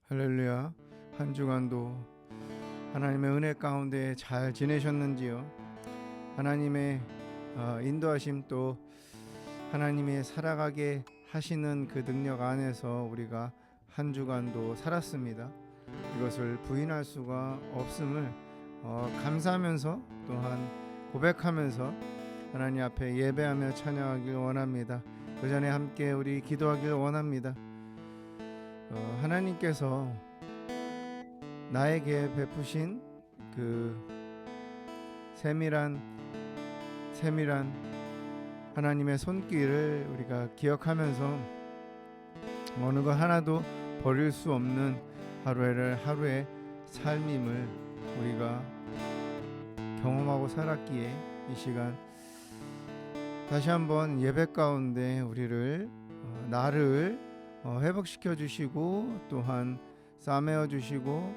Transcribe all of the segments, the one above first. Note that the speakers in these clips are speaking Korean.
할렐루야. 한 주간도 하나님의 은혜 가운데 잘 지내셨는지요? 하나님의 인도하심 또 하나님의 살아가게 하시는 그 능력 안에서 우리가 한 주간도 살았습니다. 이것을 부인할 수가 없음을 감사하면서 또한 고백하면서 하나님 앞에 예배하며 찬양하길 원합니다. 그 전에 함께 우리 기도하길 원합니다. 하나님께서 나에게 베푸신 그 세밀한 하나님의 손길을 우리가 기억하면서 어느 것 하나도 버릴 수 없는 하루의 삶임을 우리가 경험하고 살았기에 이 시간 다시 한번 예배 가운데 우리를 나를 회복시켜 주시고 또한 싸매어 주시고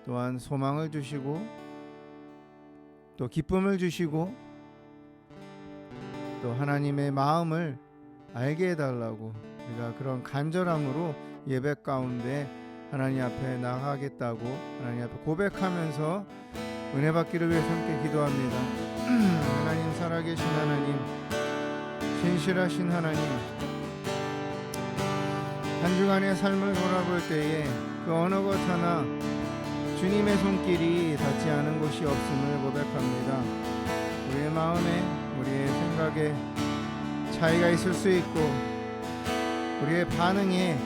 또한 소망을 주시고 또 기쁨을 주시고 또 하나님의 마음을 알게 해달라고 우리가 그런 간절함으로 예배 가운데 하나님 앞에 나가겠다고 하나님 앞에 고백하면서 은혜 받기를 위해서 함께 기도합니다. 하나님, 살아계신 하나님, 신실하신 하나님, 한 주간의 삶을 돌아볼 때에 그 어느 것 하나 주님의 손길이 닿지 않은 곳이 없음을 고백합니다. 우리의 마음에, 우리의 생각에 차이가 있을 수 있고 우리의 반응에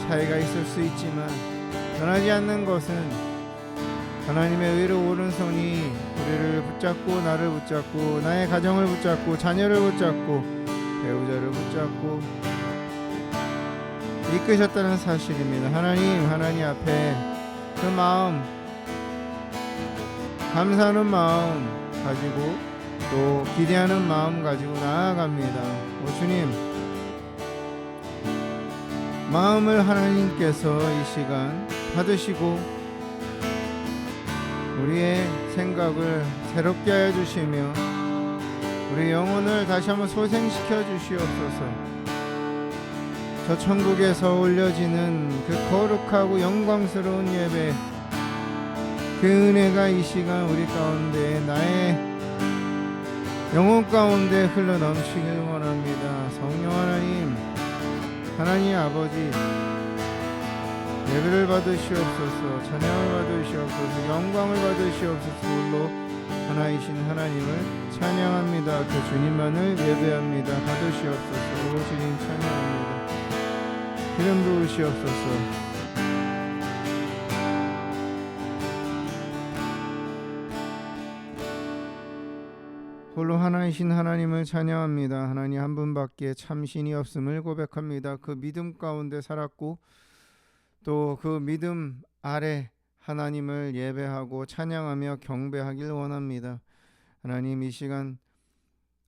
차이가 있을 수 있지만 변하지 않는 것은 하나님의 의로 오른손이 우리를 붙잡고 나를 붙잡고 나의 가정을 붙잡고 자녀를 붙잡고 배우자를 붙잡고 이끄셨다는 사실입니다. 하나님 앞에 그 마음, 감사하는 마음 가지고 또 기대하는 마음 가지고 나아갑니다. 주님, 마음을 하나님께서 이 시간 받으시고 우리의 생각을 새롭게 하여 주시며 우리 영혼을 다시 한번 소생시켜 주시옵소서. 저 천국에서 올려지는 그 거룩하고 영광스러운 예배, 그 은혜가 이 시간 우리 가운데 나의 영혼 가운데 흘러넘치길 원합니다. 성령 하나님 아버지, 예배를 받으시옵소서, 찬양을 받으시옵소서, 영광을 받으시옵소서. 홀로 하나이신 하나님을 찬양합니다. 그 주님만을 예배합니다. 받으시옵소서. 주님 찬양합니다. 기름 부으시옵소서. 홀로 하나이신 하나님을 찬양합니다. 하나님 한 분밖에 참신이 없음을 고백합니다. 그 믿음 가운데 살았고 또 그 믿음 아래 하나님을 예배하고 찬양하며 경배하길 원합니다. 하나님, 이 시간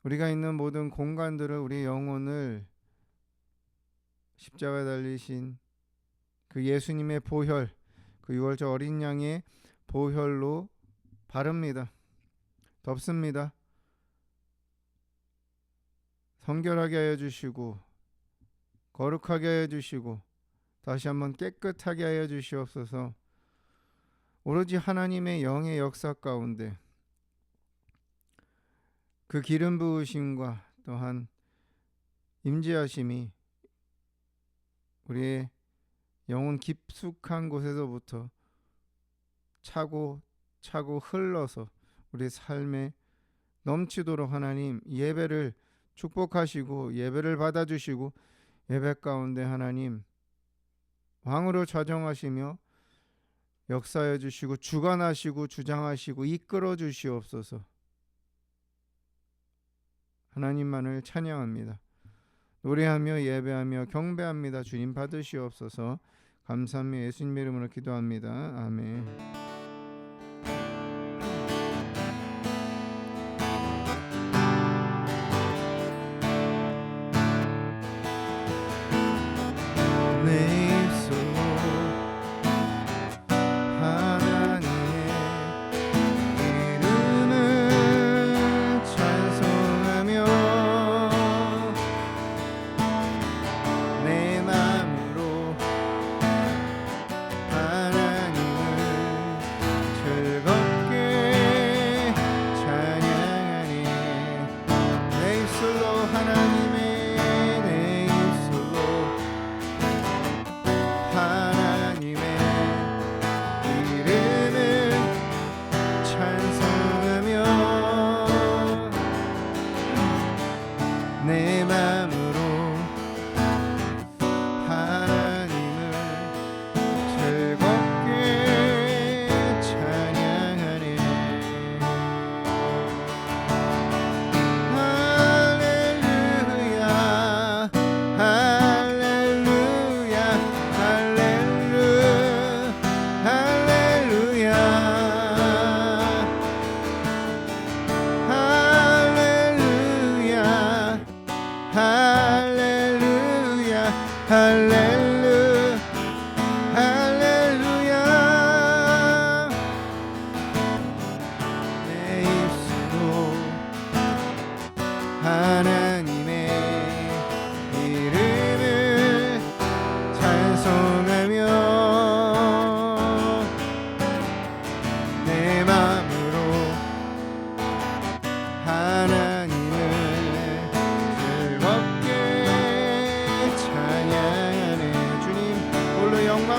우리가 있는 모든 공간들을, 우리 영혼을 십자가에 달리신 그 예수님의 보혈, 그 유월절 어린 양의 보혈로 바릅니다. 덮습니다. 성결하게 하여 주시고 거룩하게 하여 주시고 다시 한번 깨끗하게 하여 주시옵소서. 오로지 하나님의 영의 역사 가운데 그 기름 부으심과 또한 임재하심이 우리의 영혼 깊숙한 곳에서부터 차고 흘러서 우리 삶에 넘치도록 하나님 예배를 축복하시고 예배를 받아주시고 예배 가운데 하나님 왕으로 좌정하시며 역사해 주시고 주관하시고 주장하시고 이끌어 주시옵소서. 하나님만을 찬양합니다. 노래하며 예배하며 경배합니다. 주님 받으시옵소서. 감사하며 예수님의 이름으로 기도합니다. 아멘.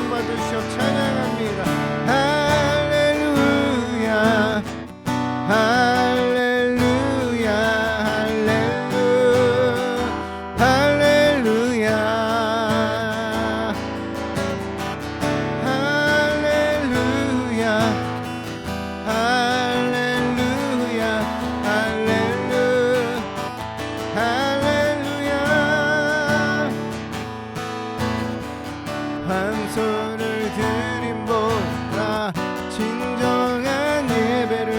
영광 받으시옵. 찬양합니다. 할렐루야 할렐루야 할렐루야 할렐루야 할렐루야 할렐루야 할렐루야 황소를 드림보다 진정한 예배를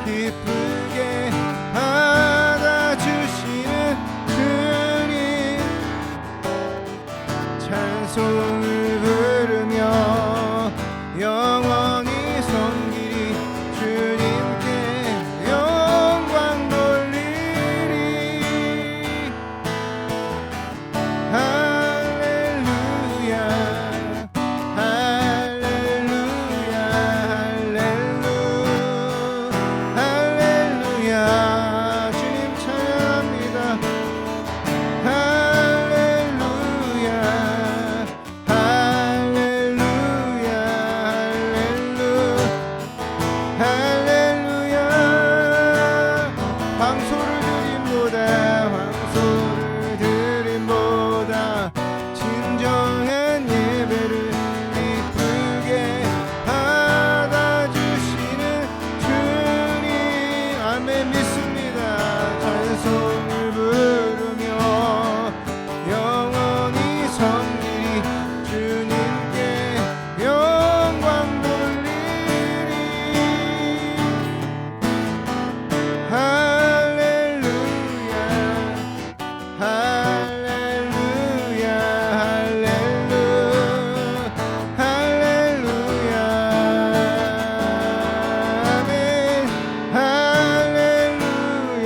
기쁘게 받아주시는 주님 찬송을 부르며 영원히 섬기리 주님께 영광 돌리리 할렐루야 할렐루야 할렐루야 주님 찬양합니다. 할렐루야 할렐루야 할렐루야 황소를 드림보다 진정한 예배를 기쁘게 받아주시는 주님 아멘 믿습니다. 찬송을 부르며 영원히 섬기리 주님께 영광 돌리리 할렐루야 할렐루야 할렐루야 아멘 할렐루야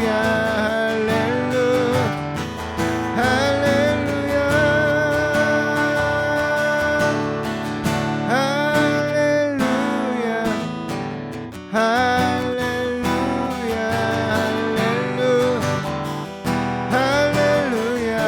할렐루야 할렐루야 할렐루야 할렐루야 할렐루야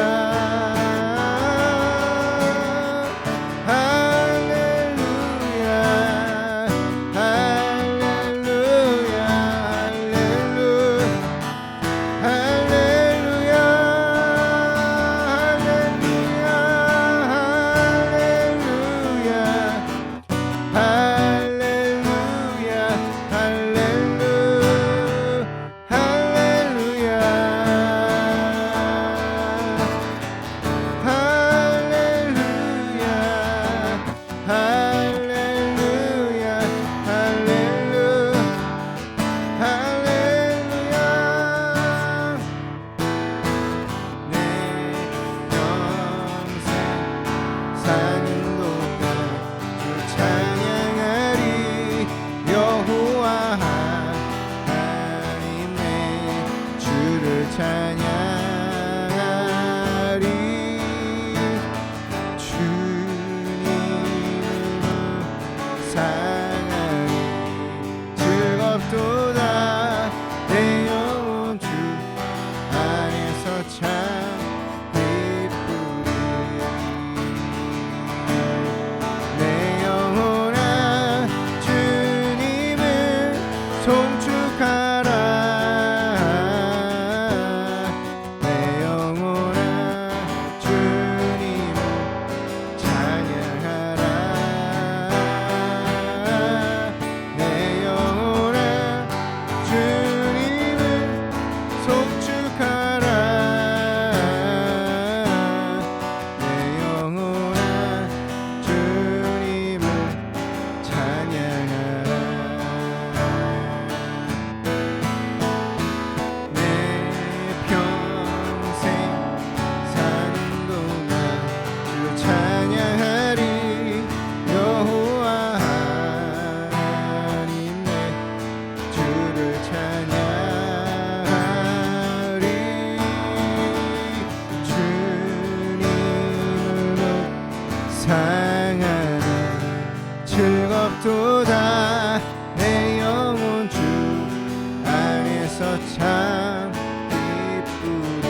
즐겁도다 내 영혼 주 안에서 참 기쁘리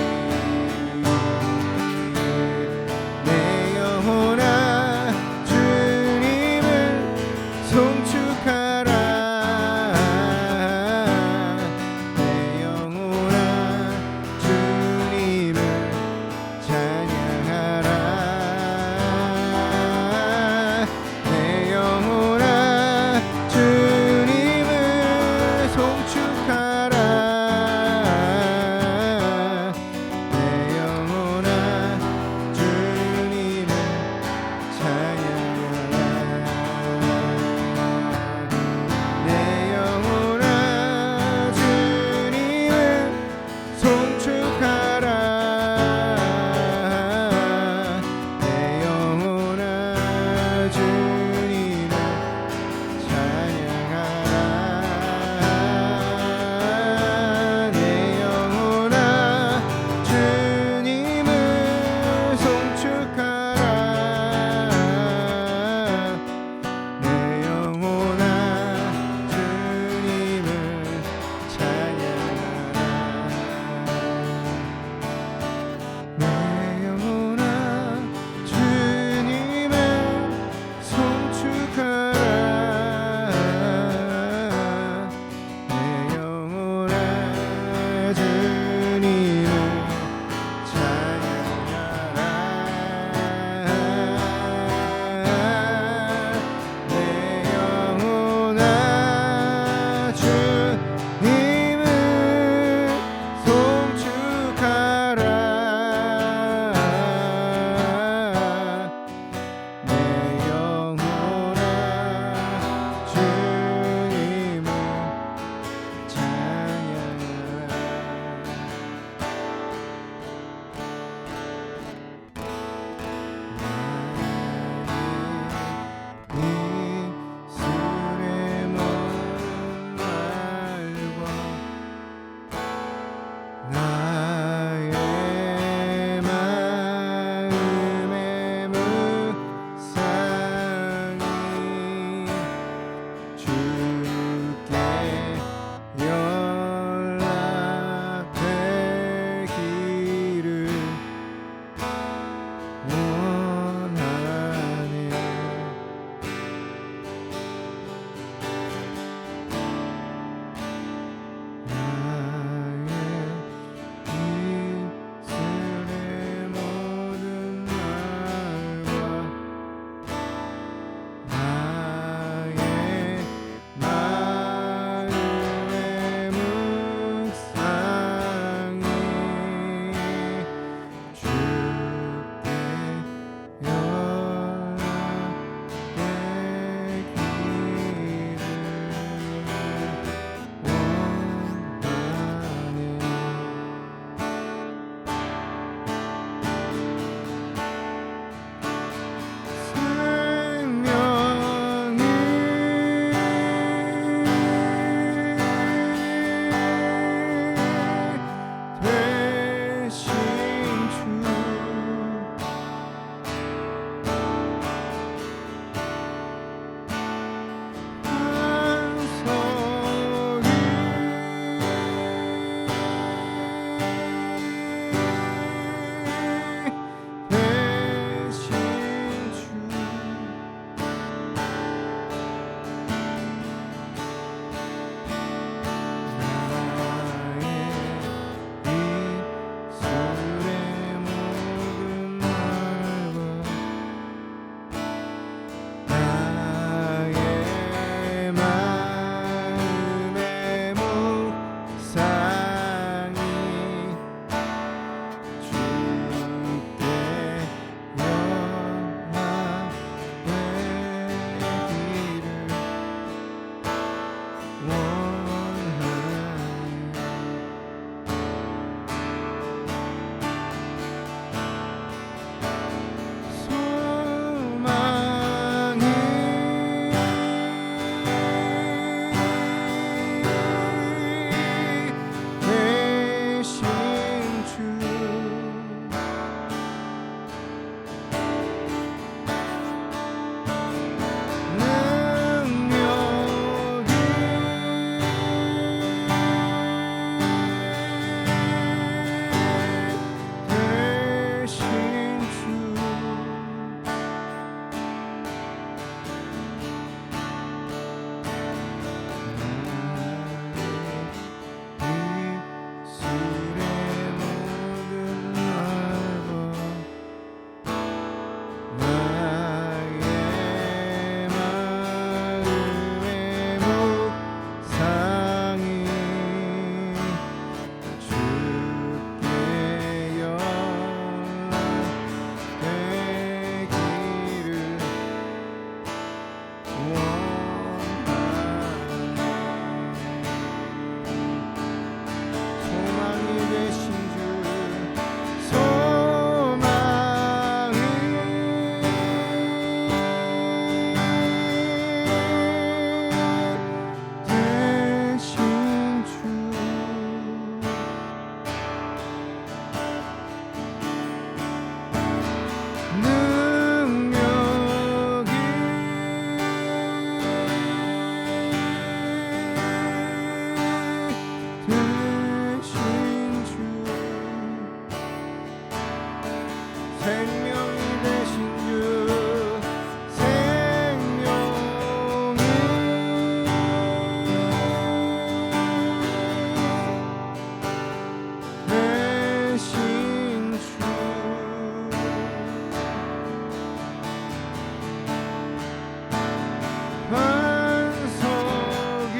생명이 되신 주 생명이 되신 주 반석이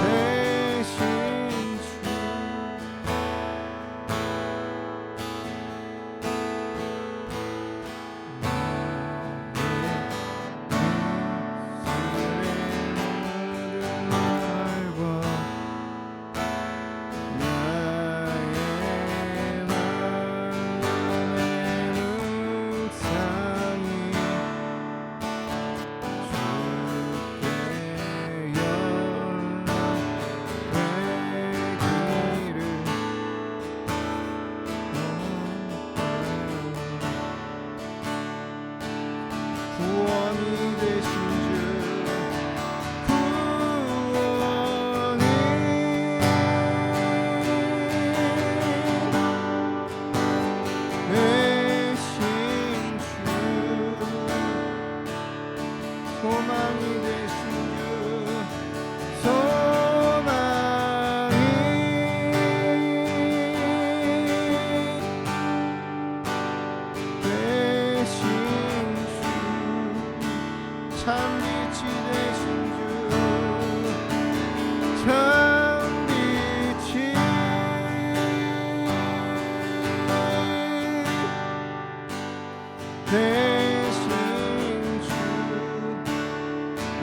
되신 구원이 되신 주 구원이 되신 주 소망이 되신 주 소망이 되신 주 참빛이 되신 주 참빛이 되신 주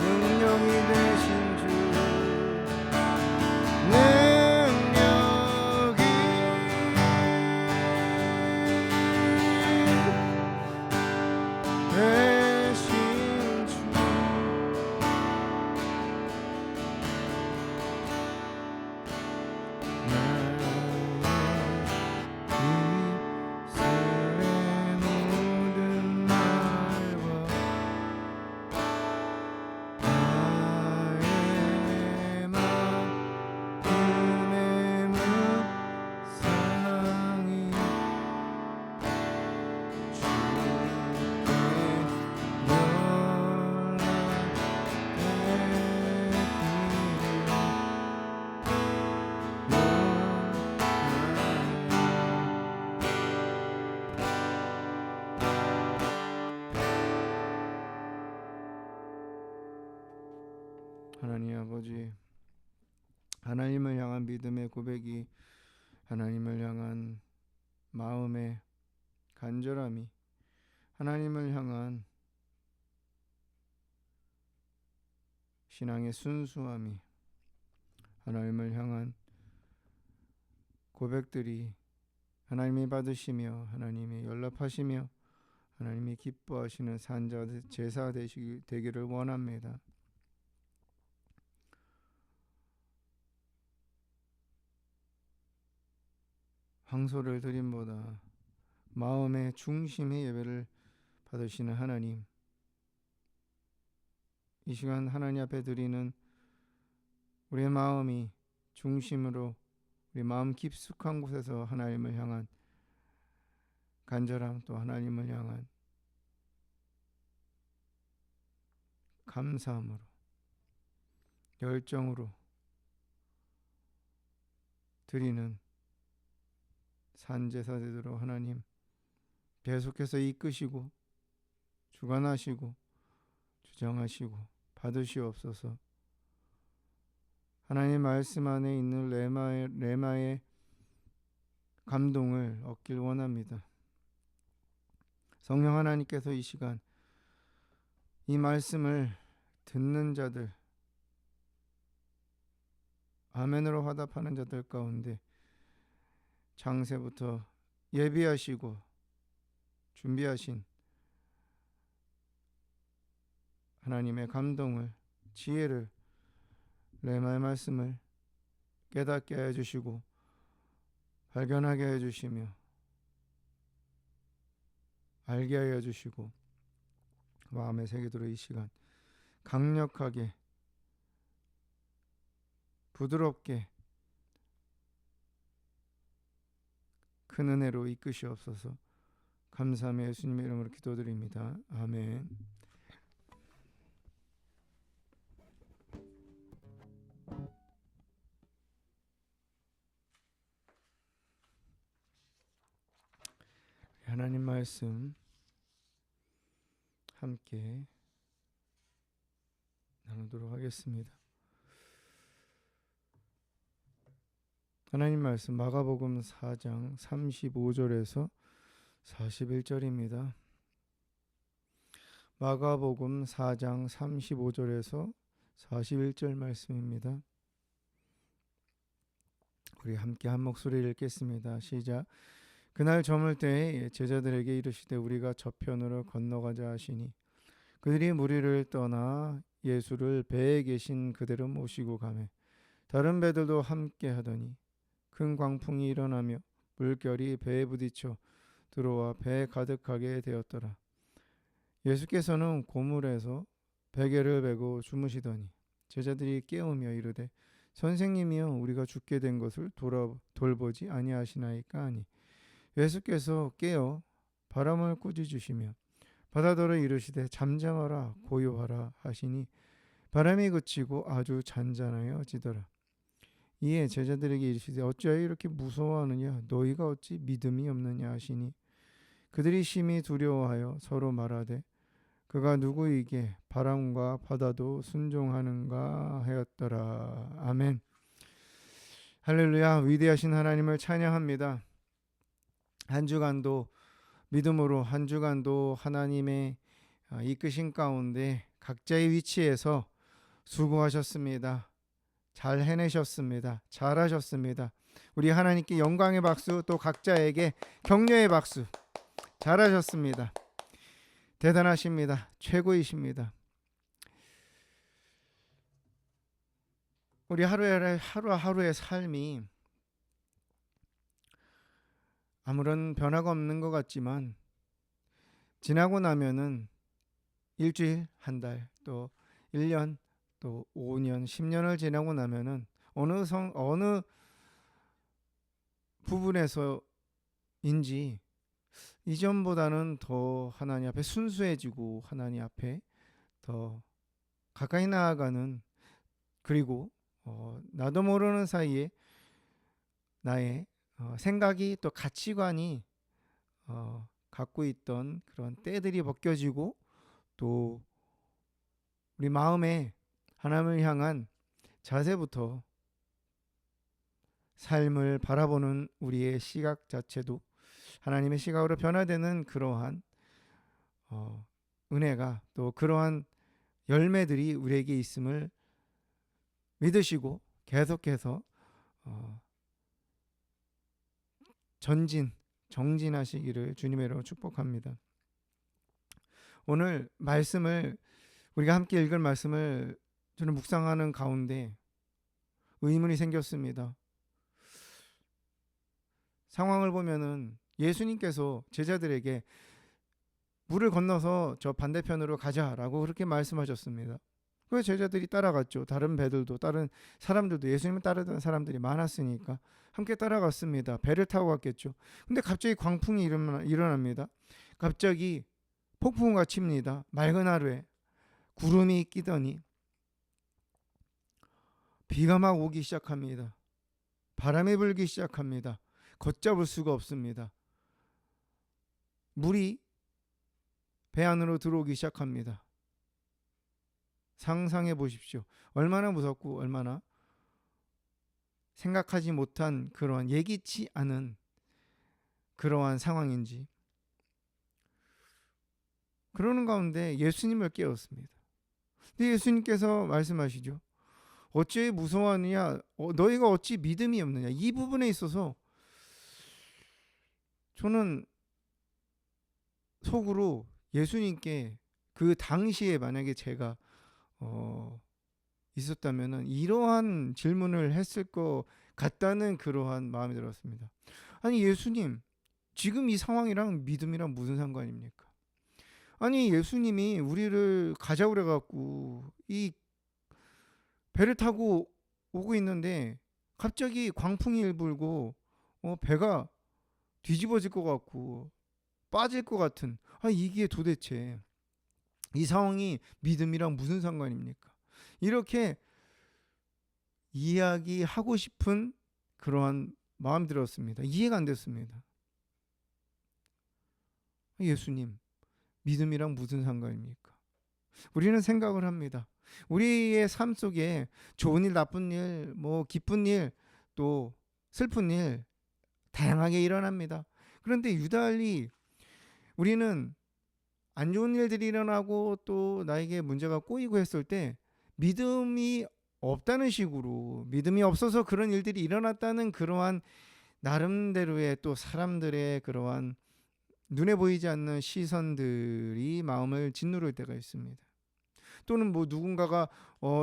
능력이 되신 주 능력이 되신 주 이슬의 모든 날과 나의 마음의 묵상이 하나님 아버지, 하나님을 향한 믿음의 고백이 하나님을 향한 마음의 간절함이 하나님을 향한 신앙의 순수함이 하나님을 향한 고백들이 하나님이 받으시며 하나님이 연락하시며 하나님이 기뻐하시는 산자 제사 되기를 원합니다. 황소를 드림보다 마음의 중심의 예배를 받으시는 하나님, 이 시간 하나님 앞에 드리는 우리의 마음이 중심으로 우리 마음 깊숙한 곳에서 하나님을 향한 간절함, 또 하나님을 향한 감사함으로 열정으로 드리는 산제사 되도록 하나님 계속해서 이끄시고 주관하시고 주장하시고 받으시옵소서. 하나님 말씀 안에 있는 레마의 감동을 얻길 원합니다. 성령 하나님께서 이 시간 이 말씀을 듣는 자들, 아멘으로 화답하는 자들 가운데 창세부터 예비하시고 준비하신 하나님의 감동을, 지혜를, 레마의 말씀을 깨닫게 해주시고 발견하게 해주시며 알게 하여 주시고 마음에 새기도록 이 시간 강력하게 부드럽게 큰 은혜로 이끄시옵소서. 감사하며 예수님의 이름으로 기도드립니다. 아멘. 하나님 말씀 함께 나누도록 하겠습니다. 하나님 말씀 마가복음 4장 35절에서 41절입니다. 마가복음 4장 35절에서 41절 말씀입니다. 우리 함께 한 목소리를 읽겠습니다. 시작. 그날 저물 때에 제자들에게 이르시되 우리가 저편으로 건너가자 하시니 그들이 무리를 떠나 예수를 배에 계신 그대로 모시고 가매 다른 배들도 함께 하더니 큰 광풍이 일어나며 물결이 배에 부딪혀 들어와 배에 가득하게 되었더라. 예수께서는 고물에서 베개를 베고 주무시더니 제자들이 깨우며 이르되 선생님이여 우리가 죽게 된 것을 돌보지 아니하시나이까 하니 예수께서 깨어 바람을 꾸짖으시며 바다더러 이르시되 잠잠하라 고요하라 하시니 바람이 그치고 아주 잔잔하여지더라. 이에 제자들에게 이르시되 어찌하여 이렇게 무서워하느냐 너희가 어찌 믿음이 없느냐 하시니 그들이 심히 두려워하여 서로 말하되 그가 누구이게 바람과 바다도 순종하는가 하였더라. 아멘. 할렐루야. 위대하신 하나님을 찬양합니다. 한 주간도 믿음으로 한 주간도 하나님의 이끄신 가운데 각자의 위치에서 수고하셨습니다. 잘 해내셨습니다. 잘하셨습니다. 우리 하나님께 영광의 박수, 또 각자에게 격려의 박수. 잘하셨습니다. 대단하십니다. 최고이십니다. 우리 하루하루의 삶이 아무런 변화가 없는 것 같지만 지나고 나면은 일주일, 한 달, 또 1년, 또 5년, 10년을 지나고 나면은 어느 부분에서인지 이전보다는 더 하나님 앞에 순수해지고 하나님 앞에 더 가까이 나아가는, 그리고 나도 모르는 사이에 나의 생각이 또 가치관이 갖고 있던 그런 때들이 벗겨지고 또 우리 마음에 하나님을 향한 자세부터 삶을 바라보는 우리의 시각 자체도 하나님의 시각으로 변화되는 그러한 은혜가, 또 그러한 열매들이 우리에게 있음을 믿으시고 계속해서 정진하시기를 주님의 이름으로 축복합니다. 오늘 말씀을, 우리가 함께 읽을 말씀을 저는 묵상하는 가운데 의문이 생겼습니다. 상황을 보면은 예수님께서 제자들에게 물을 건너서 저 반대편으로 가자라고 그렇게 말씀하셨습니다. 그래서 제자들이 따라갔죠. 다른 배들도, 다른 사람들도, 예수님을 따르던 사람들이 많았으니까 함께 따라갔습니다. 배를 타고 갔겠죠. 근데 갑자기 광풍이 일어납니다. 갑자기 폭풍우가 칩니다. 맑은 하루에 구름이 끼더니 비가 막 오기 시작합니다. 바람이 불기 시작합니다. 걷잡을 수가 없습니다. 물이 배 안으로 들어오기 시작합니다. 상상해 보십시오. 얼마나 무섭고 얼마나 생각하지 못한 그러한, 예기치 않은 그러한 상황인지. 그러는 가운데 예수님을 깨웠습니다. 근데 예수님께서 말씀하시죠. 어찌 무서워하느냐, 너희가 어찌 믿음이 없느냐. 이 부분에 있어서 저는 속으로 예수님께 그 당시에 만약에 제가 있었다면 이러한 질문을 했을 것 같다는 그러한 마음이 들었습니다. 아니 예수님, 지금 이 상황이랑 믿음이랑 무슨 상관입니까? 아니 예수님이 우리를 가자고 그래갖고 이 배를 타고 오고 있는데 갑자기 광풍이 불고 배가 뒤집어질 것 같고 빠질 것 같은, 이게 도대체 이 상황이 믿음이랑 무슨 상관입니까? 이렇게 이야기하고 싶은 그러한 마음이 들었습니다. 이해가 안 됐습니다. 예수님, 믿음이랑 무슨 상관입니까? 우리는 생각을 합니다. 우리의 삶 속에 좋은 일, 나쁜 일, 뭐 기쁜 일, 또 슬픈 일 다양하게 일어납니다. 그런데 유달리 우리는 안 좋은 일들이 일어나고 또 나에게 문제가 꼬이고 했을 때 믿음이 없다는 식으로, 믿음이 없어서 그런 일들이 일어났다는 그러한 나름대로의 또 사람들의 그러한 눈에 보이지 않는 시선들이 마음을 짓누를 때가 있습니다. 또는 뭐 누군가가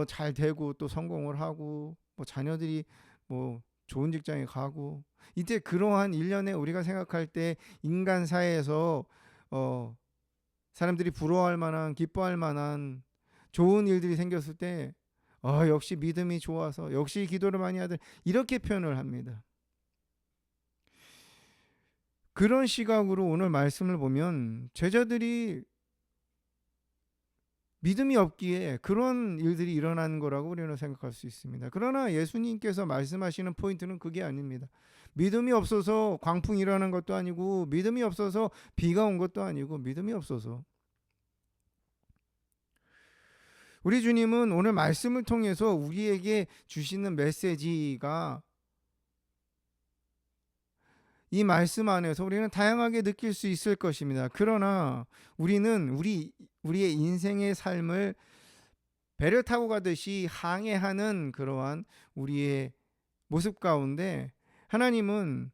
잘 되고 또 성공을 하고 뭐 자녀들이 뭐 좋은 직장에 가고, 이때 그러한 일련에 우리가 생각할 때 인간 사회에서 사람들이 부러워할 만한, 기뻐할 만한 좋은 일들이 생겼을 때 역시 믿음이 좋아서, 역시 기도를 많이 하들, 이렇게 표현을 합니다. 그런 시각으로 오늘 말씀을 보면 제자들이 믿음이 없기에 그런 일들이 일어나는 거라고 우리는 생각할 수 있습니다. 그러나 예수님께서 말씀하시는 포인트는 그게 아닙니다. 믿음이 없어서 광풍이 일어나는 것도 아니고, 믿음이 없어서 비가 온 것도 아니고, 믿음이 없어서, 우리 주님은 오늘 말씀을 통해서 우리에게 주시는 메시지가, 이 말씀 안에서 우리는 다양하게 느낄 수 있을 것입니다. 그러나 우리는 우리의 인생의 삶을 배를 타고 가듯이 항해하는 그러한 우리의 모습 가운데, 하나님은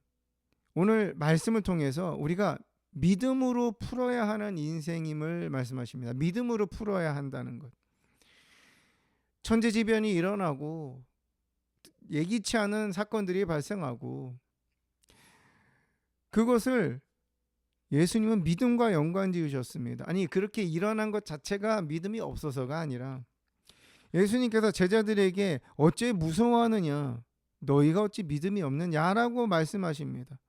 오늘 말씀을 통해서 우리가 믿음으로 풀어야 하는 인생임을 말씀하십니다. 믿음으로 풀어야 한다는 것. 천재지변이 일어나고 예기치 않은 사건들이 발생하고, 그것을 예수님은 믿음과 연관 지으셨습니다. 아니, 그렇게 일어난 것 자체가 믿음이 없어서가 아니라, 예수님께서 제자들에게 어째 무서워하느냐, 너희가 어찌 믿음이 없느냐라고 말씀하십니다.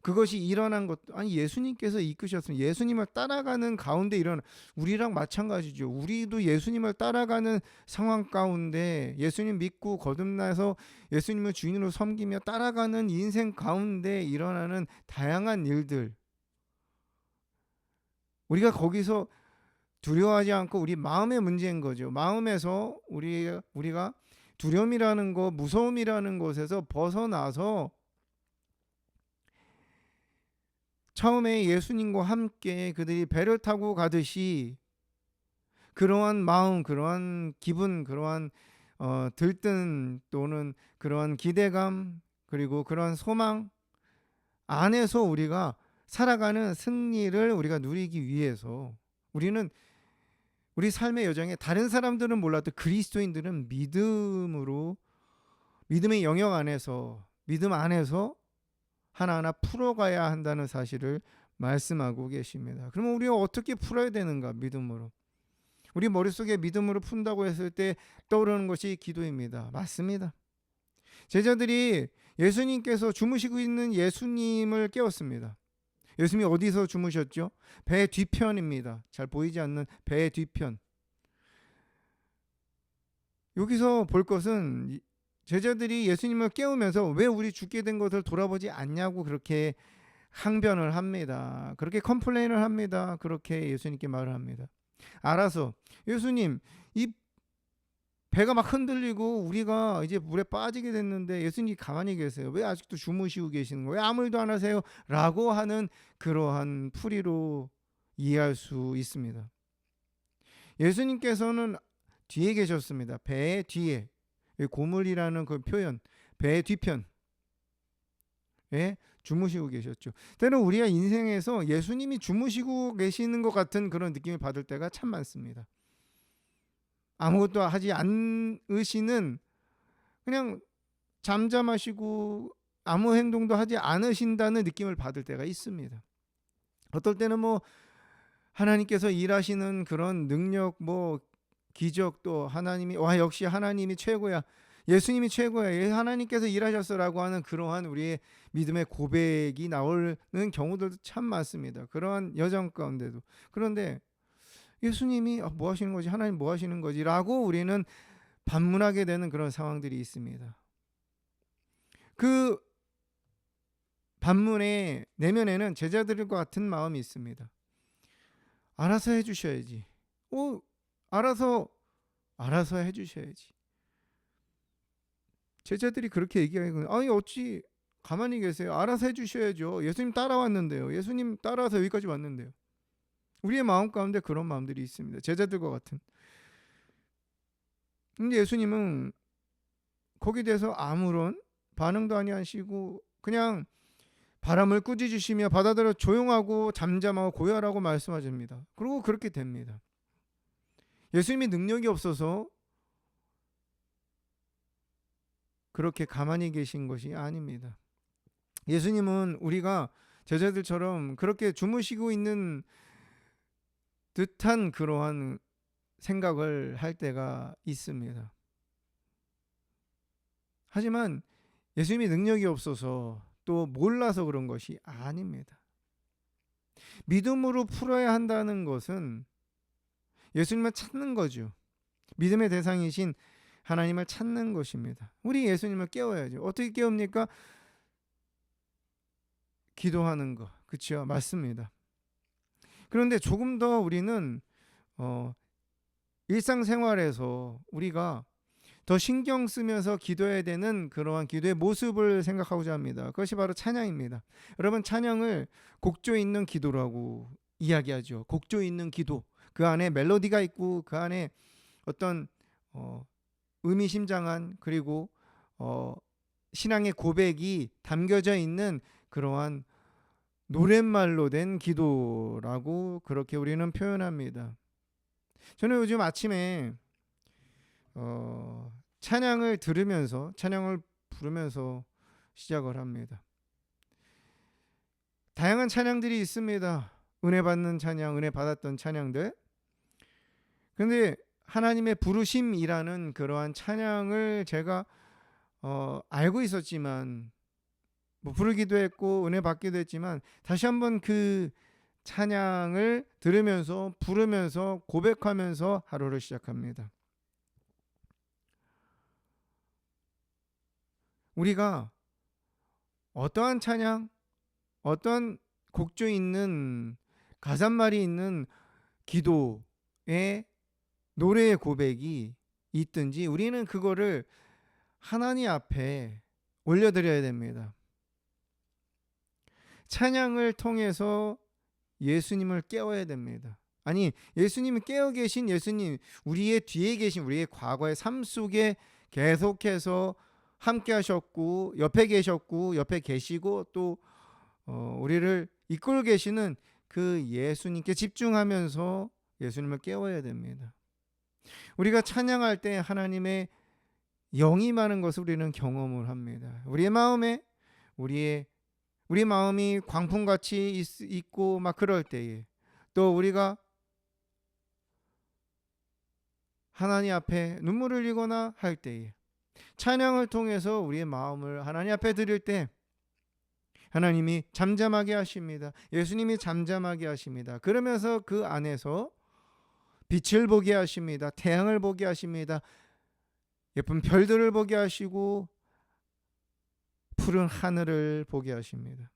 그것이 일어난 것도, 예수님께서 이끄셨습니다. 예수님을 따라가는 가운데 일어나, 우리랑 마찬가지죠. 우리도 예수님을 따라가는 상황 가운데, 예수님 믿고 거듭나서 예수님을 주인으로 섬기며 따라가는 인생 가운데 일어나는 다양한 일들, 우리가 거기서 두려워하지 않고 우리 마음의 문제인 거죠. 마음에서 우리가 두려움이라는 것, 무서움이라는 것에서 벗어나서 처음에 예수님과 함께 그들이 배를 타고 가듯이 그러한 마음, 그러한 기분, 그러한 들뜬 또는 그러한 기대감, 그리고 그러한 소망 안에서 우리가 살아가는 승리를 우리가 누리기 위해서, 우리는 우리 삶의 여정에 다른 사람들은 몰라도 그리스도인들은 믿음의 영역 안에서, 믿음 안에서 하나하나 풀어가야 한다는 사실을 말씀하고 계십니다. 그러면 우리가 어떻게 풀어야 되는가? 믿음으로. 우리 머릿속에 믿음으로 푼다고 했을 때 떠오르는 것이 기도입니다. 맞습니다. 제자들이 예수님께서 주무시고 있는 예수님을 깨웠습니다. 예수님이 어디서 주무셨죠? 배 뒤편입니다. 잘 보이지 않는 배 뒤편. 여기서 볼 것은, 제자들이 예수님을 깨우면서 왜 우리 죽게 된 것을 돌아보지 않냐고 그렇게 항변을 합니다. 그렇게 컴플레인을 합니다. 그렇게 예수님께 말을 합니다. 알아서, 예수님, 이 배가 막 흔들리고 우리가 이제 물에 빠지게 됐는데 예수님이 가만히 계세요. 왜 아직도 주무시고 계시는 거예요? 왜 아무 일도 안 하세요? 라고 하는 그러한 풀이로 이해할 수 있습니다. 예수님께서는 뒤에 계셨습니다. 배의 뒤에. 고물이라는 그 표현, 배의 뒤편에 주무시고 계셨죠. 때는 우리가 인생에서 예수님이 주무시고 계시는 것 같은 그런 느낌을 받을 때가 참 많습니다. 아무것도 하지 않으시는, 그냥 잠잠하시고 아무 행동도 하지 않으신다는 느낌을 받을 때가 있습니다. 어떨 때는 뭐 하나님께서 일하시는 그런 능력, 뭐 기적도 하나님이, 역시 하나님이 최고야, 예수님이 최고야, 하나님께서 일하셨어라고 하는 그러한 우리의 믿음의 고백이 나오는 경우들도 참 많습니다. 그러한 여정 가운데도. 그런데 예수님이 뭐 하시는 거지? 하나님 뭐 하시는 거지? 라고 우리는 반문하게 되는 그런 상황들이 있습니다. 그 반문의 내면에는 제자들과 같은 마음이 있습니다. 알아서 해주셔야지. 알아서 해주셔야지. 제자들이 그렇게 얘기하는, 아니 어찌 가만히 계세요? 알아서 해주셔야죠. 예수님 따라왔는데요. 예수님 따라와서 여기까지 왔는데요. 우리의 마음 가운데 그런 마음들이 있습니다. 제자들과 같은. 근데 예수님은 거기에 대해서 아무런 반응도 아니하시고 그냥 바람을 꾸짖으시며 바다들을 조용하고 잠잠하고 고요하라고 말씀하십니다. 그리고 그렇게 됩니다. 예수님이 능력이 없어서 그렇게 가만히 계신 것이 아닙니다. 예수님은 우리가 제자들처럼 그렇게 주무시고 있는 듯한 그러한 생각을 할 때가 있습니다. 하지만 예수님이 능력이 없어서 또 몰라서 그런 것이 아닙니다. 믿음으로 풀어야 한다는 것은 예수님을 찾는 거죠. 믿음의 대상이신 하나님을 찾는 것입니다. 우리 예수님을 깨워야죠. 어떻게 깨웁니까? 기도하는 거. 그렇죠? 맞습니다. 그런데 조금 더 우리는 일상생활에서 우리가 더 신경 쓰면서 기도해야 되는 그러한 기도의 모습을 생각하고자 합니다. 그것이 바로 찬양입니다. 여러분, 찬양을 곡조 있는 기도라고 이야기하죠. 곡조 있는 기도. 그 안에 멜로디가 있고 그 안에 어떤 의미심장한 그리고 신앙의 고백이 담겨져 있는 그러한 노랫말로 된 기도라고 그렇게 우리는 표현합니다. 저는 요즘 아침에 찬양을 들으면서 찬양을 부르면서 시작을 합니다. 다양한 찬양들이 있습니다. 은혜 받는 찬양, 은혜 받았던 찬양들. 그런데 하나님의 부르심이라는 그러한 찬양을 제가 알고 있었지만 뭐 부르기도 했고 은혜 받기도 했지만 다시 한번 그 찬양을 들으면서 부르면서 고백하면서 하루를 시작합니다. 우리가 어떠한 찬양, 어떤 곡조 있는 가사말이 있는 기도의 노래의 고백이 있든지 우리는 그거를 하나님 앞에 올려드려야 됩니다. 찬양을 통해서 예수님을 깨워야 됩니다. 아니, 예수님이 깨어 계신 예수님, 우리의 뒤에 계신 우리의 과거의 삶 속에 계속해서 함께 하셨고 옆에 계셨고 옆에 계시고 또 우리를 이끌고 계시는 그 예수님께 집중하면서 예수님을 깨워야 됩니다. 우리가 찬양할 때 하나님의 영이 많은 것을 우리는 경험을 합니다. 우리의 마음에 우리 마음이 광풍같이 있고 막 그럴 때에 또 우리가 하나님 앞에 눈물을 흘리거나 할 때에 찬양을 통해서 우리의 마음을 하나님 앞에 드릴 때 하나님이 잠잠하게 하십니다. 예수님이 잠잠하게 하십니다. 그러면서 그 안에서 빛을 보게 하십니다. 태양을 보게 하십니다. 예쁜 별들을 보게 하시고 푸른 하늘을 보게 하십니다.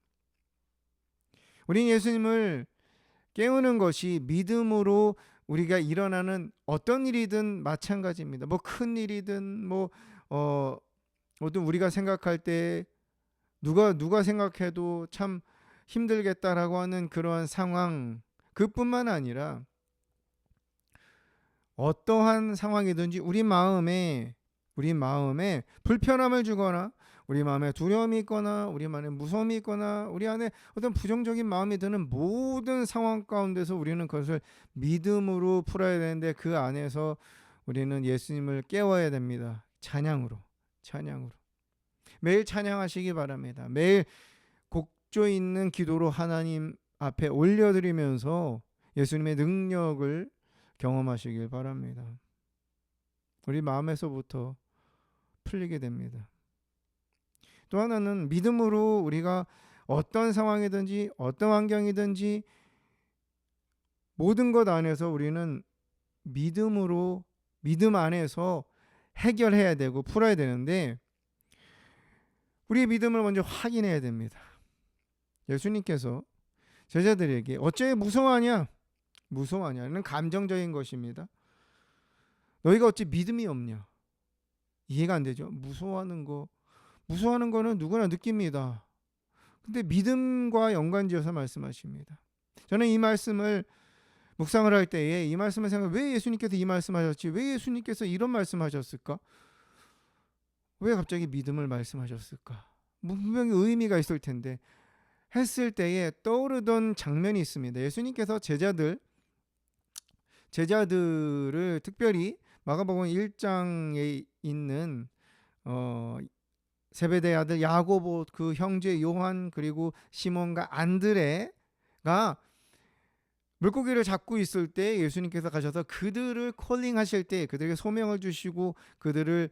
우린 예수님을 깨우는 것이 믿음으로 우리가 일어나는 어떤 일이든 마찬가지입니다. 뭐 큰 일이든 모든 우리가 생각할 때 누가 생각해도 참 힘들겠다라고 하는 그러한 상황 그뿐만 아니라 어떠한 상황이든지 우리 마음에 불편함을 주거나 우리 마음에 두려움이 있거나 우리 마음에 무서움이 있거나 우리 안에 어떤 부정적인 마음이 드는 모든 상황 가운데서 우리는 그것을 믿음으로 풀어야 되는데 그 안에서 우리는 예수님을 깨워야 됩니다. 찬양으로 매일 찬양하시기 바랍니다. 매일 곡조 있는 기도로 하나님 앞에 올려드리면서 예수님의 능력을 경험하시길 바랍니다. 우리 마음에서부터 풀리게 됩니다. 또 하나는 믿음으로 우리가 어떤 상황이든지 어떤 환경이든지 모든 것 안에서 우리는 믿음으로, 믿음 안에서 해결해야 되고 풀어야 되는데, 우리의 믿음을 먼저 확인해야 됩니다. 예수님께서 제자들에게 어째 무서워하냐? 무서워하냐는 감정적인 것입니다. 너희가 어찌 믿음이 없냐? 이해가 안 되죠. 무서워하는 거는 누구나 느낍니다. 근데 믿음과 연관지어서 말씀하십니다. 저는 이 말씀을 묵상을 할 때에 이 말씀을 생각해, 왜 예수님께서 이 말씀하셨지? 왜 예수님께서 이런 말씀하셨을까? 왜 갑자기 믿음을 말씀하셨을까? 분명히 의미가 있을 텐데 했을 때에 떠오르던 장면이 있습니다. 예수님께서 제자들을 특별히 마가복음 1장에 있는 세베대의 아들 야고보, 그 형제 요한, 그리고 시몬과 안드레가 물고기를 잡고 있을 때 예수님께서 가셔서 그들을 콜링하실 때 그들에게 소명을 주시고 그들을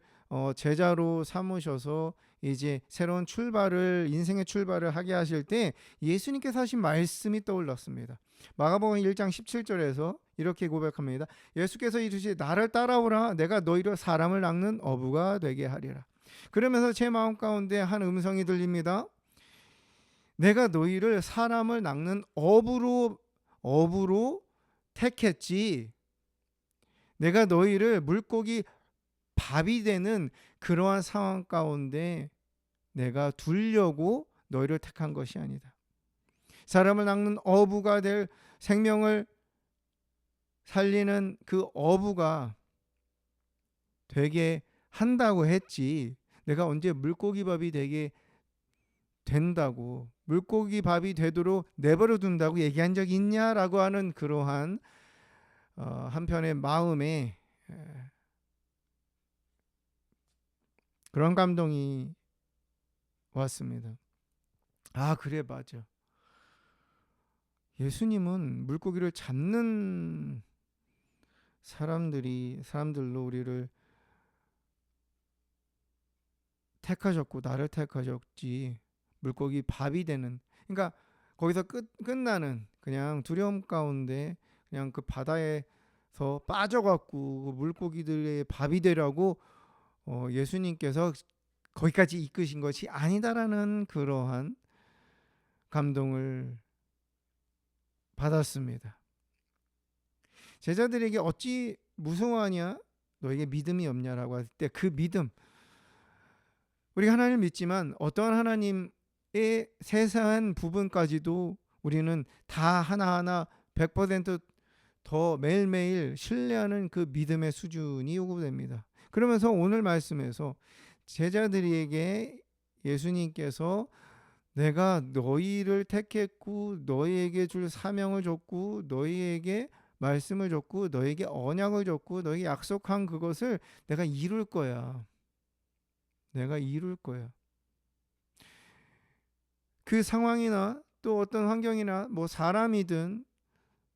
제자로 삼으셔서 이제 새로운 인생의 출발을 하게 하실 때 예수님께서 하신 말씀이 떠올랐습니다. 마가복음 1장 17절에서 이렇게 고백합니다. 예수께서 이르시되 나를 따라오라, 내가 너희를 사람을 낚는 어부가 되게 하리라. 그러면서 제 마음 가운데 한 음성이 들립니다. 내가 너희를 사람을 낚는 어부로 택했지, 내가 너희를 물고기 밥이 되는 그러한 상황 가운데 내가 두려고 너희를 택한 것이 아니다. 사람을 낚는 어부가 될, 생명을 살리는 그 어부가 되게 한다고 했지, 내가 언제 물고기 밥이 되게 된다고, 물고기 밥이 되도록 내버려 둔다고 얘기한 적이 있냐라고 하는 그러한 한편의 마음에 그런 감동이 왔습니다. 아, 그래, 맞아. 예수님은 물고기를 잡는 사람들로 우리를 택하셨고 나를 택하셨지, 물고기 밥이 되는, 그러니까 거기서 끝나는, 그냥 두려움 가운데 그냥 그 바다에서 빠져갖고 그 물고기들의 밥이 되라고 예수님께서 거기까지 이끄신 것이 아니다라는 그러한 감동을 받았습니다. 제자들에게 어찌 무서워하냐? 너에게 믿음이 없냐라고 할 때 그 믿음, 우리가 하나님을 믿지만 어떠한 하나님의 세세한 부분까지도 우리는 다 하나하나 100% 매일매일 신뢰하는 그 믿음의 수준이 요구됩니다. 그러면서 오늘 말씀에서 제자들에게 예수님께서 내가 너희를 택했고 너희에게 줄 사명을 줬고 너희에게 말씀을 줬고 너희에게 언약을 줬고 너희에게 약속한 그것을 내가 이룰 거야. 내가 이룰 거야. 그 상황이나 또 어떤 환경이나 뭐 사람이든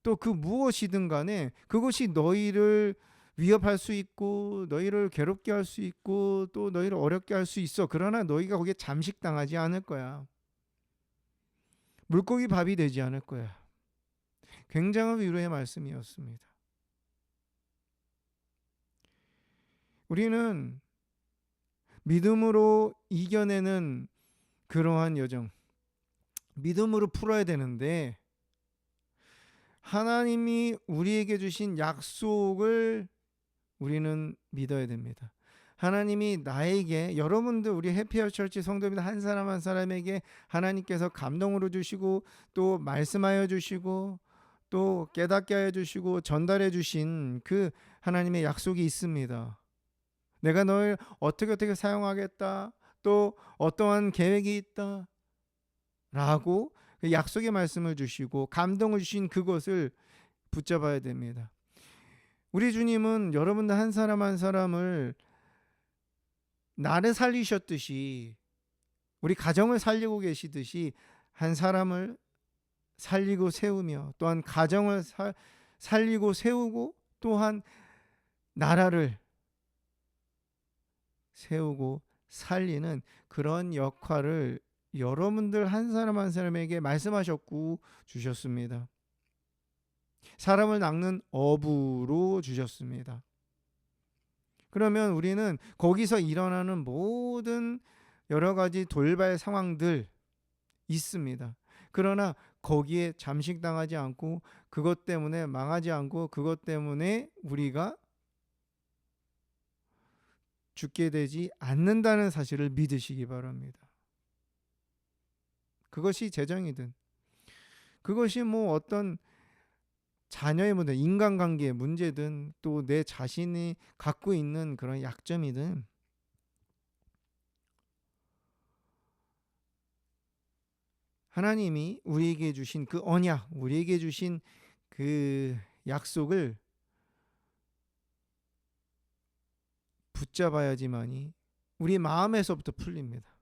또 그 무엇이든 간에 그것이 너희를 위협할 수 있고 너희를 괴롭게 할 수 있고 또 너희를 어렵게 할 수 있어. 그러나 너희가 거기에 잠식당하지 않을 거야. 물고기 밥이 되지 않을 거야. 굉장한 위로의 말씀이었습니다. 우리는 믿음으로 이겨내는 그러한 여정, 믿음으로 풀어야 되는데 하나님이 우리에게 주신 약속을 우리는 믿어야 됩니다. 하나님이 나에게, 여러분들 우리 해피어 철치 성도입니다. 한 사람 한 사람에게 하나님께서 감동으로 주시고 또 말씀하여 주시고 또 깨닫게 하여 주시고 전달해 주신 그 하나님의 약속이 있습니다. 내가 널 어떻게 사용하겠다, 또 어떠한 계획이 있다 라고 약속의 말씀을 주시고 감동을 주신 그것을 붙잡아야 됩니다. 우리 주님은 여러분들 한 사람 한 사람을 나를 살리셨듯이, 우리 가정을 살리고 계시듯이 한 사람을 살리고 세우며 또한 가정을 살리고 세우고 또한 나라를 세우고 살리는 그런 역할을 여러분들 한 사람 한 사람에게 말씀하셨고 주셨습니다. 사람을 낚는 어부로 주셨습니다. 그러면 우리는 거기서 일어나는 모든 여러 가지 돌발 상황들 있습니다. 그러나 거기에 잠식당하지 않고 그것 때문에 망하지 않고 그것 때문에 우리가 죽게 되지 않는다는 사실을 믿으시기 바랍니다. 그것이 재정이든 그것이 뭐 어떤 자녀의 문제, 인간관계의 문제든 또 내 자신이 갖고 있는 그런 약점이든 하나님이 우리에게 주신 그 언약, 우리에게 주신 그 약속을 붙잡아야지만이 우리 마음에서부터 풀립니다.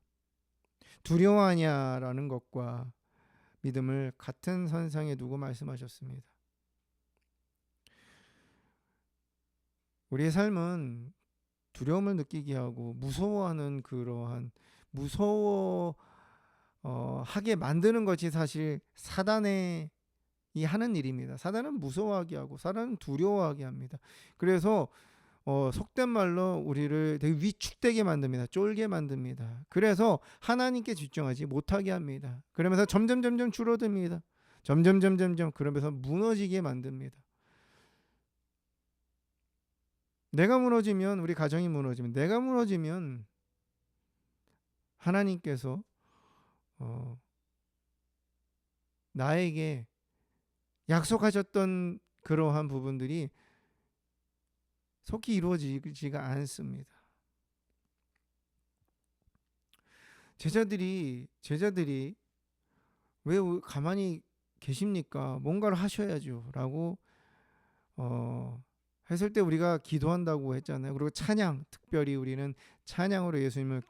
두려워하냐라는 것과 믿음을 같은 선상에 두고 말씀하셨습니다. 우리의 삶은 두려움을 느끼게 하고 무서워하는 그러한 하게 만드는 것이 사실 사단의 이 하는 일입니다. 사단은 무서워하게 하고 사단은 두려워하게 합니다. 그래서 속된 말로 우리를 되게 위축되게 만듭니다. 쫄게 만듭니다. 그래서 하나님께 집중하지 못하게 합니다. 그러면서 점점 줄어듭니다. 점점 그러면서 무너지게 만듭니다. 내가 무너지면 우리 가정이 무너지면 내가 무너지면 하나님께서 나에게 약속하셨던 그러한 부분들이 속히 이루어지지가 않습니다. 제자들이 왜 가만히 계십니까? 뭔가를 하셔야죠 라고 했을 때 우리가 기도한다고 했잖아요. 그리고 찬양, 특별히 우리는 찬양으로 예수님을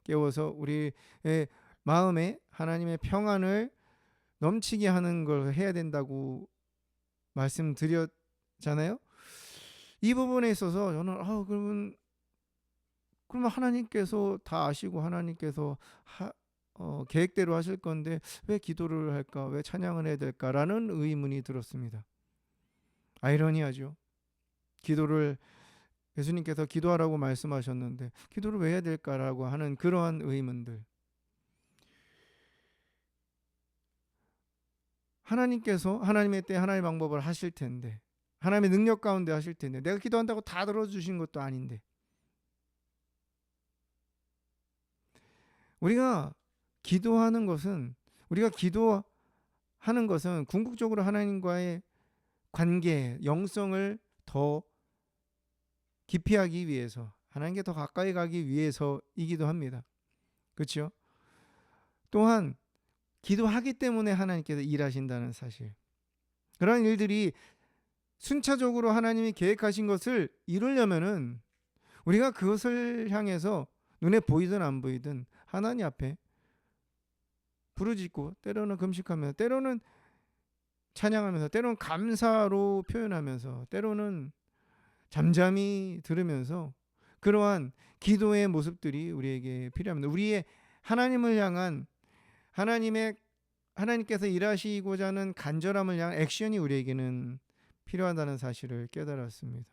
깨워서 우리의 마음에 하나님의 평안을 넘치게 하는 걸 해야 된다고 말씀드렸잖아요. 이 부분에 있어서 저는 그러면 하나님께서 다 아시고 하나님께서 계획대로 하실 건데 왜 기도를 할까? 왜 찬양을 해야 될까라는 의문이 들었습니다. 아이러니하죠. 기도를 예수님께서 기도하라고 말씀하셨는데 기도를 왜 해야 될까라고 하는 그러한 의문들. 하나님께서 하나님의 때 하나님의 방법을 하실 텐데 하나님의 능력 가운데 하실 텐데 내가 기도한다고 다 들어주신 것도 아닌데 우리가 기도하는 것은 궁극적으로 하나님과의 관계, 영성을 더 깊이 하기 위해서 하나님께 더 가까이 가기 위해서이기도 합니다. 그렇죠? 또한 기도하기 때문에 하나님께서 일하신다는 사실. 그런 일들이 순차적으로 하나님이 계획하신 것을 이루려면은 우리가 그것을 향해서 눈에 보이든 안 보이든 하나님 앞에 부르짖고 때로는 금식하면서 때로는 찬양하면서 때로는 감사로 표현하면서 때로는 잠잠히 들으면서 그러한 기도의 모습들이 우리에게 필요합니다. 우리의 하나님을 향한 하나님께서 일하시고자 하는 간절함을 향한 액션이 우리에게는 필요하다는 사실을 깨달았습니다.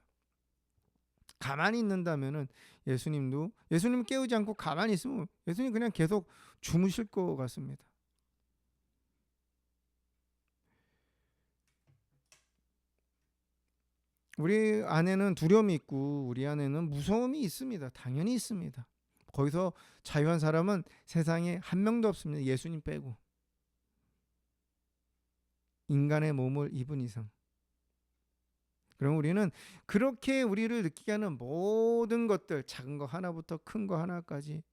가만히 있는다면은 예수님 깨우지 않고 가만히 있으면 예수님 그냥 계속 주무실 것 같습니다. 우리 안에는 두려움이 있고 우리 안에는 무서움이 있습니다. 당연히 있습니다. 거기서 자유한 사람은 세상에 한 명도 없습니다. 예수님 빼고. 인간의 몸을 입은 이상. 그럼 우리는 그렇게 우리를 느끼게 하는 모든 것들, 작은 거 하나부터 큰 거 하나까지,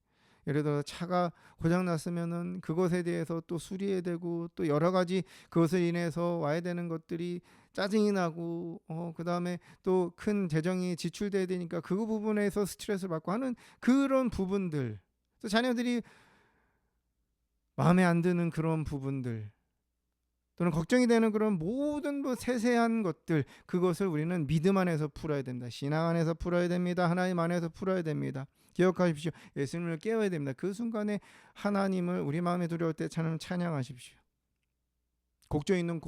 예를 들어 차가 고장 났으면은 그것에 대해서 또 수리해야 되고 또 여러 가지 그것을 인해서 와야 되는 것들이 짜증이 나고 그다음에 또 큰 재정이 지출돼야 되니까 그 부분에서 스트레스를 받고 하는 그런 부분들, 또 자녀들이 마음에 안 드는 그런 부분들, 또는 걱정이 되는 그런 모든 세세한 것들, 그것을 우리는 믿음 안에서 풀어야 된다. 신앙 안에서 풀어야 됩니다. 하나님 안에서 풀어야 됩니다. 기억하십시오. 예수님을 깨워야 됩니다. 그 순간에 하나님을 우리 마음에 두려울 때 찬양하십시오. 걱정 있는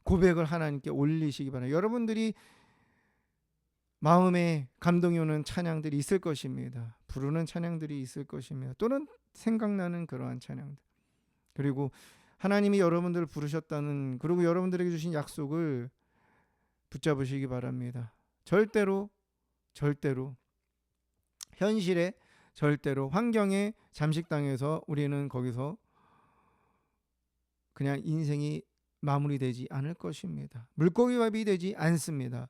고백을 하나님께 올리시기 바랍니다. 여러분들이 마음에 감동이 오는 찬양들이 있을 것입니다. 부르는 찬양들이 있을 것입니다. 또는 생각나는 그러한 찬양들. 그리고 하나님이 여러분들을 부르셨다는, 그리고 여러분들에게 주신 약속을 붙잡으시기 바랍니다. 절대로 현실에, 절대로 환경에 잠식당해서 우리는 거기서 그냥 인생이 마무리되지 않을 것입니다. 물고기밥이 되지 않습니다.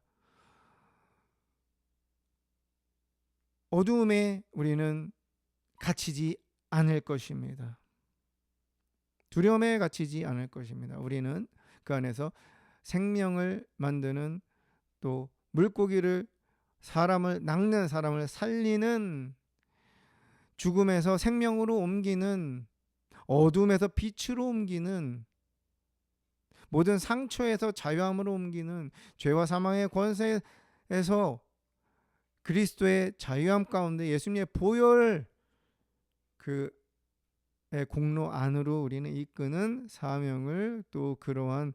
어두움에 우리는 갇히지 않을 것입니다. 두려움에 갇히지 않을 것입니다. 우리는 그 안에서 생명을 만드는, 또 물고기를, 사람을 낚는, 사람을 살리는, 죽음에서 생명으로 옮기는, 어둠에서 빛으로 옮기는, 모든 상처에서 자유함으로 옮기는, 죄와 사망의 권세에서 그리스도의 자유함 가운데 예수님의 보혈 그 공로 안으로 우리는 이끄는 사명을, 또 그러한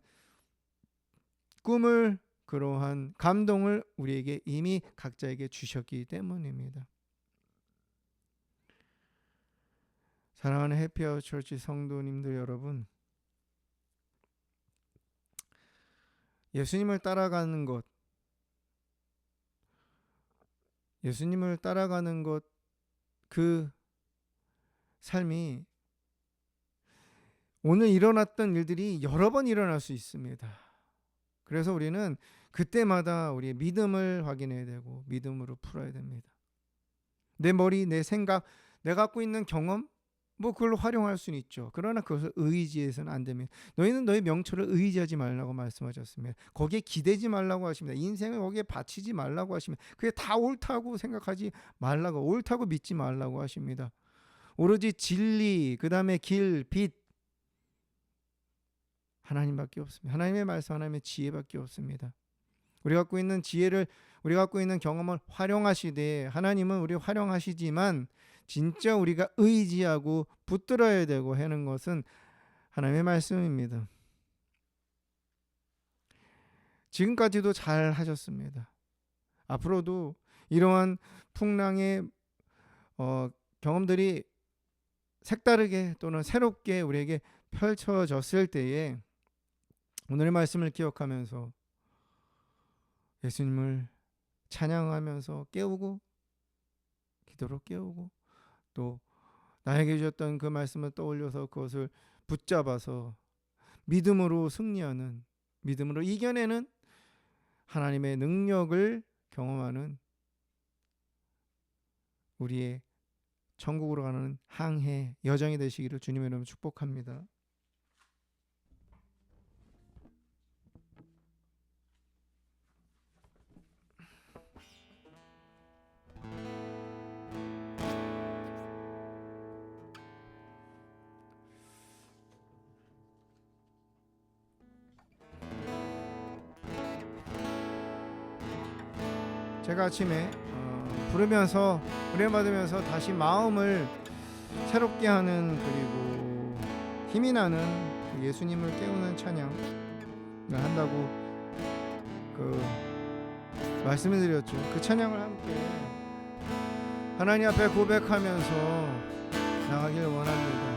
꿈을, 그러한 감동을 우리에게 이미 각자에게 주셨기 때문입니다. 사랑하는 해피아워 처치 성도님들 여러분, 예수님을 따라가는 것, 그 삶이 오늘 일어났던 일들이 여러 번 일어날 수 있습니다. 그래서 우리는 그때마다 우리의 믿음을 확인해야 되고 믿음으로 풀어야 됩니다. 내 머리, 내 생각, 내가 갖고 있는 경험, 그걸 활용할 수는 있죠. 그러나 그것을 의지해서는 안 됩니다. 너희는 너희 명철을 의지하지 말라고 말씀하셨습니다. 거기에 기대지 말라고 하십니다. 인생을 거기에 바치지 말라고 하십니다. 그게 다 옳다고 생각하지 말라고, 옳다고 믿지 말라고 하십니다. 오로지 진리, 그 다음에 길, 빛, 하나님밖에 없습니다. 하나님의 말씀, 하나님의 지혜밖에 없습니다. 우리가 갖고 있는 지혜를, 우리가 갖고 있는 경험을 활용하시되, 하나님은 우리 활용하시지만 진짜 우리가 의지하고 붙들어야 되고 하는 것은 하나님의 말씀입니다. 지금까지도 잘 하셨습니다. 앞으로도 이러한 풍랑의 경험들이 색다르게 또는 새롭게 우리에게 펼쳐졌을 때에 오늘의 말씀을 기억하면서 예수님을 찬양하면서 깨우고, 기도로 깨우고, 또 나에게 주셨던 그 말씀을 떠올려서 그것을 붙잡아서 믿음으로 승리하는, 믿음으로 이겨내는 하나님의 능력을 경험하는 우리의 천국으로 가는 항해 여정이 되시기를 주님의 이름으로 축복합니다. 제가 아침에 부르면서, 은혜 받으면서 다시 마음을 새롭게 하는, 그리고 힘이 나는 예수님을 깨우는 찬양을 한다고 말씀을 드렸죠. 그 찬양을 함께 하나님 앞에 고백하면서 나가길 원합니다.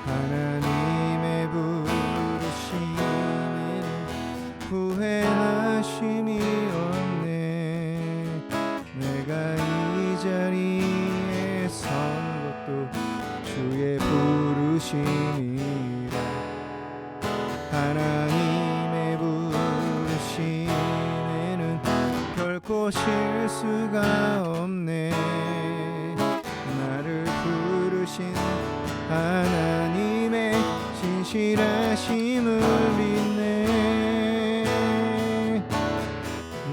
하나님의 부르심에는 후회하심이 없네. 내가 이 자리에 선 것도 주의 부르심이라. 하나님의 부르심에는 결코 실수가 없네. 나를 부르신 하나님의 신실하심을 믿네.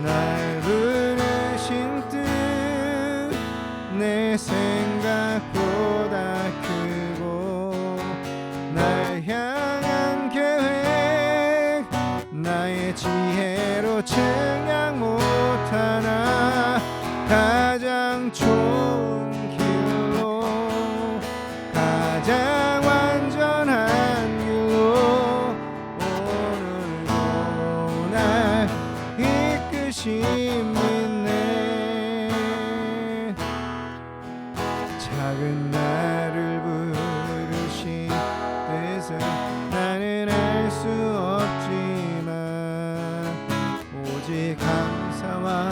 날 부르신 뜻 내 생각 가장 좋은 길로 가장 완전한 길로 오늘도 날 이끄심 믿네. 작은 나를 부르신 뜻을 나는 알 수 없지만 오직 감사와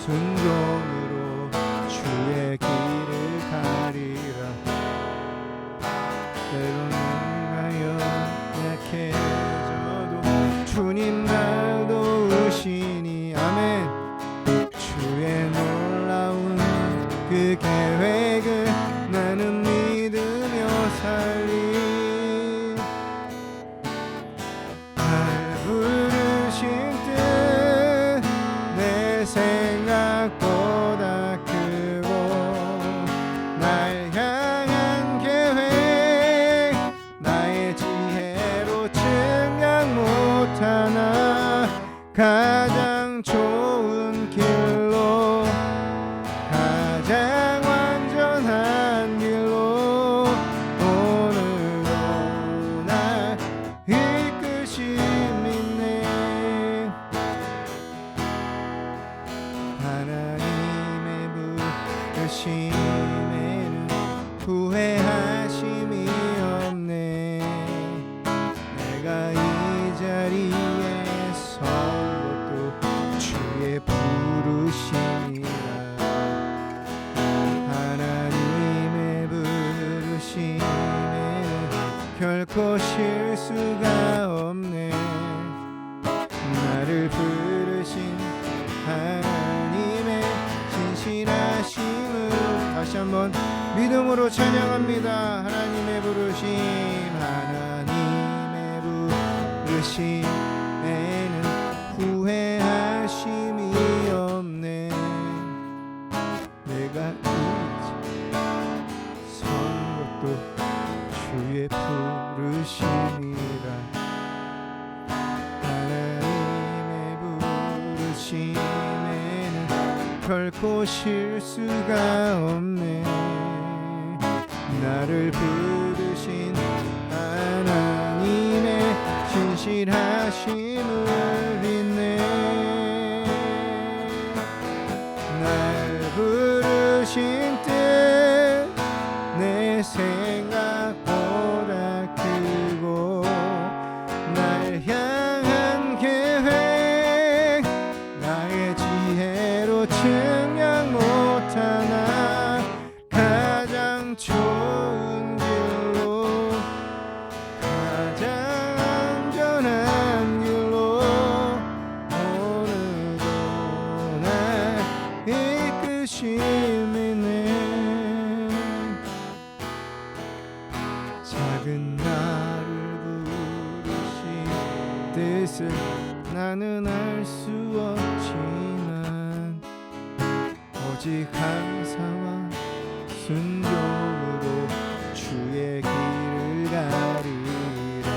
순종으로 주의 길을 가리라. 때로는 약해져도 주님 날 도우시니 아멘. 주의 놀라운 그 계획을 나는 믿으며 살리. 날 부르신 뜻 내 생각보다 크고 날 향한 계획 나의 지혜로 측량 못하나 가장 좋은 길로 가장 완전한 길로 오늘도 날 이끄심 믿네. 하나님의 부르심에는 후회하심이 없네. 내가 이 자리에 선 것도 주의 부르심이라. 하나님의 부르심에는 결코 실수가 없네. 나를 부르신 하나님의 신실하심을 다시 한번 믿음으로 찬양합니다. 하나님의 부르심 하나님의 부르심에는 후회하심이 없네. 내가 이제 선 것도 주의 부르심이라. 하나님의 부르심에는 결코 실수가 없네. 나를 부르신 하나님의 신실하심을 믿네. 날 부르신 뜻 내 생각보다 크고 날 향한 계획 나의 지혜로 측량 못하나 가장 좋은 길로 가장 안전한 길로 오늘도 날 이끄심이네. 작은 나를 부르신 뜻을 나는 알 수 없지만 오직 감사와 순종으로 주의 길을 가리라.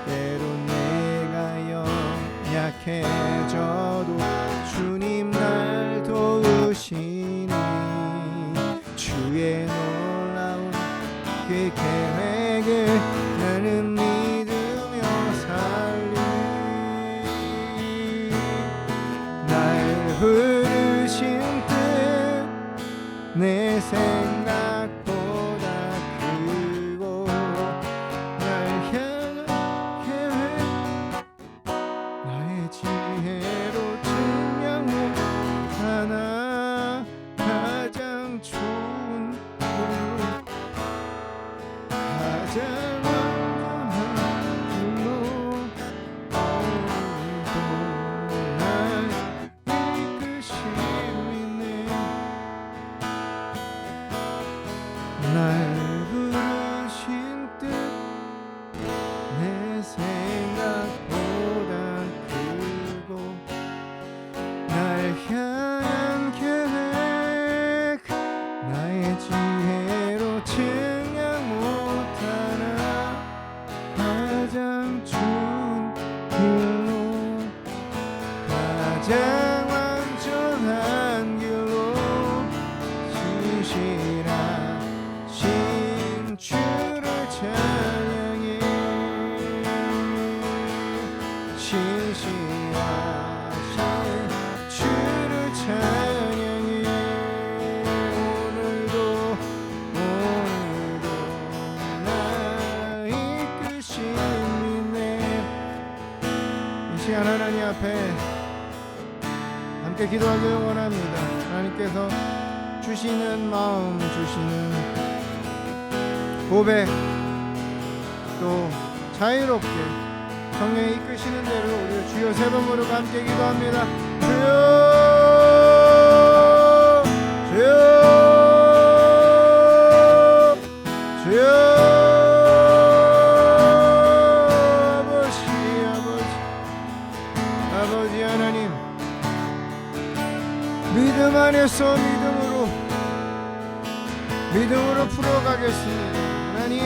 때론 내가 연약해져도 주님 날 도우시니 주의 놀라운 그 계획을 나는 믿으며 살리. 날 부르신 뜻 내 생각보다 크고 날 향한 계획 나의 지혜로 측량 못하나 가장 좋은 길로 가장 완전한 길로 오늘도 날 이끄심이네. 날 부르신 뜻 내 생각보다 크고 날 향한 계획 나의 지혜로 측량 못하나 가장 좋은 길로 가장 완전한 길로 앞에 함께 기도하길 원합니다. 하나님께서 주시는 마음, 주시는 고백, 또 자유롭게 성령이 이끄시는 대로 우리 주여 세 번 부르고 함께 기도합니다. 주여, 주여, 주여. 아버지 하나님, 믿음 안에서 믿음으로 풀어가겠습니다. 하나님,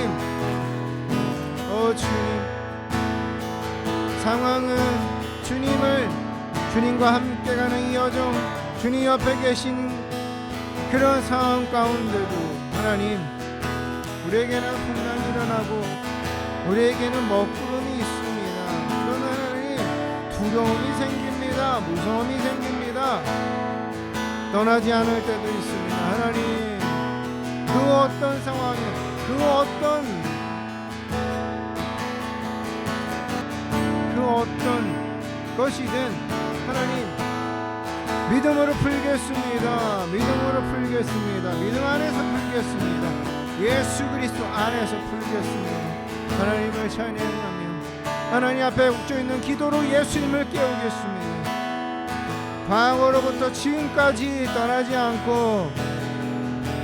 주님, 상황은 주님과 함께 가는 이 여정, 주님 옆에 계신 그런 상황 가운데도 하나님, 우리에게는 풍랑이 일어나고 우리에게는 먹구름이 있습니다. 그러나 하나님, 두려움이 생깁니다. 무서움이 생깁니다. 떠나지 않을 때도 있습니다. 하나님, 그 어떤 상황에, 그 어떤 것이든 하나님, 믿음으로 풀겠습니다. 믿음으로 풀겠습니다. 믿음 안에서 풀겠습니다. 예수 그리스도 안에서 풀겠습니다. 하나님을 찬양하며 하나님 앞에 욱져 있는 기도로 예수님을 깨우겠습니다. 과거로부터 지금까지 떠나지 않고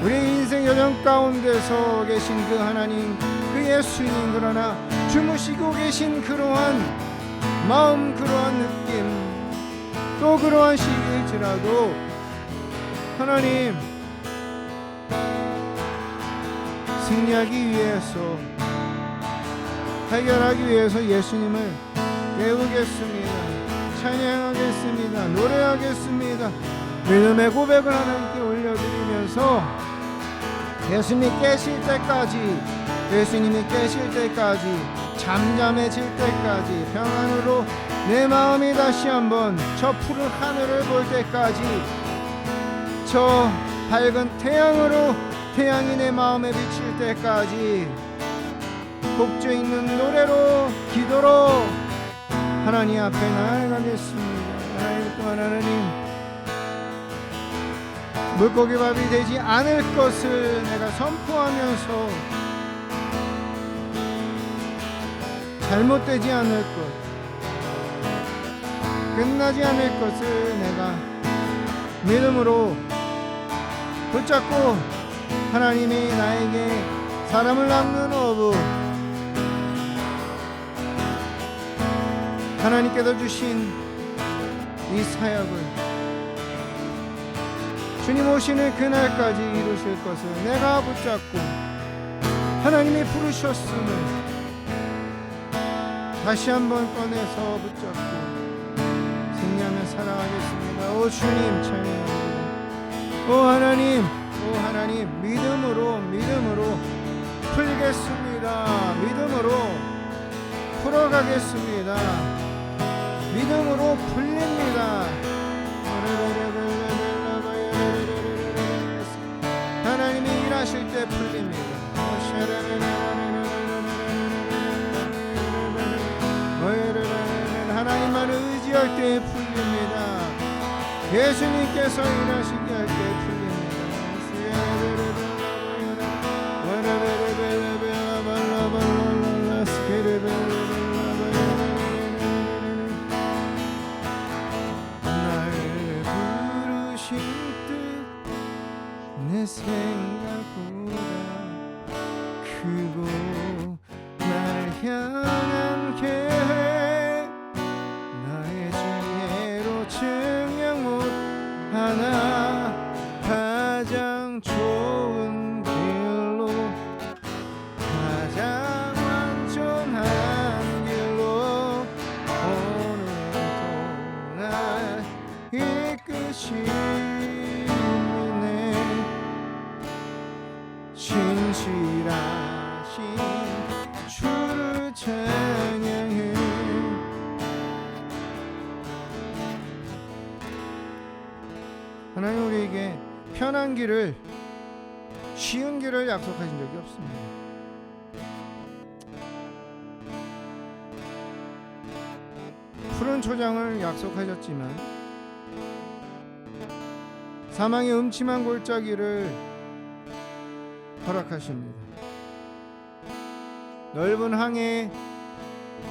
우리 인생 여정 가운데서 계신 그 하나님, 그 예수님, 그러나 주무시고 계신 그러한 마음, 그러한 느낌, 또 그러한 시기일지라도 하나님, 승리하기 위해서, 해결하기 위해서 예수님을 깨우겠습니다. 찬양하겠습니다. 노래하겠습니다. 믿음의 고백을 하나님께 올려드리면서 예수님이 깨실 때까지, 잠잠해질 때까지, 평안으로 내 마음이 다시 한번 저 푸른 하늘을 볼 때까지, 저 밝은 태양이 내 마음에 비칠 때까지 복주 있는 노래로, 기도로 하나님 앞에 나아가겠습니다. 하나님, 또한 하나님, 물고기밥이 되지 않을 것을 내가 선포하면서 잘못되지 않을 것, 끝나지 않을 것을 내가 믿음으로 붙잡고 하나님이 나에게 사람을 낚는 어부, 하나님께서 주신 이 사역을 주님 오시는 그날까지 이루실 것을 내가 붙잡고 하나님이 부르셨음을 다시 한번 꺼내서 붙잡고 승리하며 살아가겠습니다. 오 주님 찬양합니다. 오 하나님, 믿음으로 풀겠습니다. 믿음으로 풀어가겠습니다. 믿음으로 풀립니다. 하나님이 일하실 때 풀립니다. 하나님만 의지할 때 풀립니다. 예수님께서 일하시게 할 때 풀립니다. 나를 부르신 뜻 내 생각보다 크고 날 향한 계획 나의 지혜로 증명 못하나 가장 좋은 길로 가장 완전한 길로 오늘도 날 이끄시네. 진실하신 주를 찬양해. 하나님 우리에게 편한 길을, 쉬운 길을 약속하신 적이 없습니다. 푸른 초장을 약속하셨지만 사망의 음침한 골짜기를 허락하십니다. 넓은 항해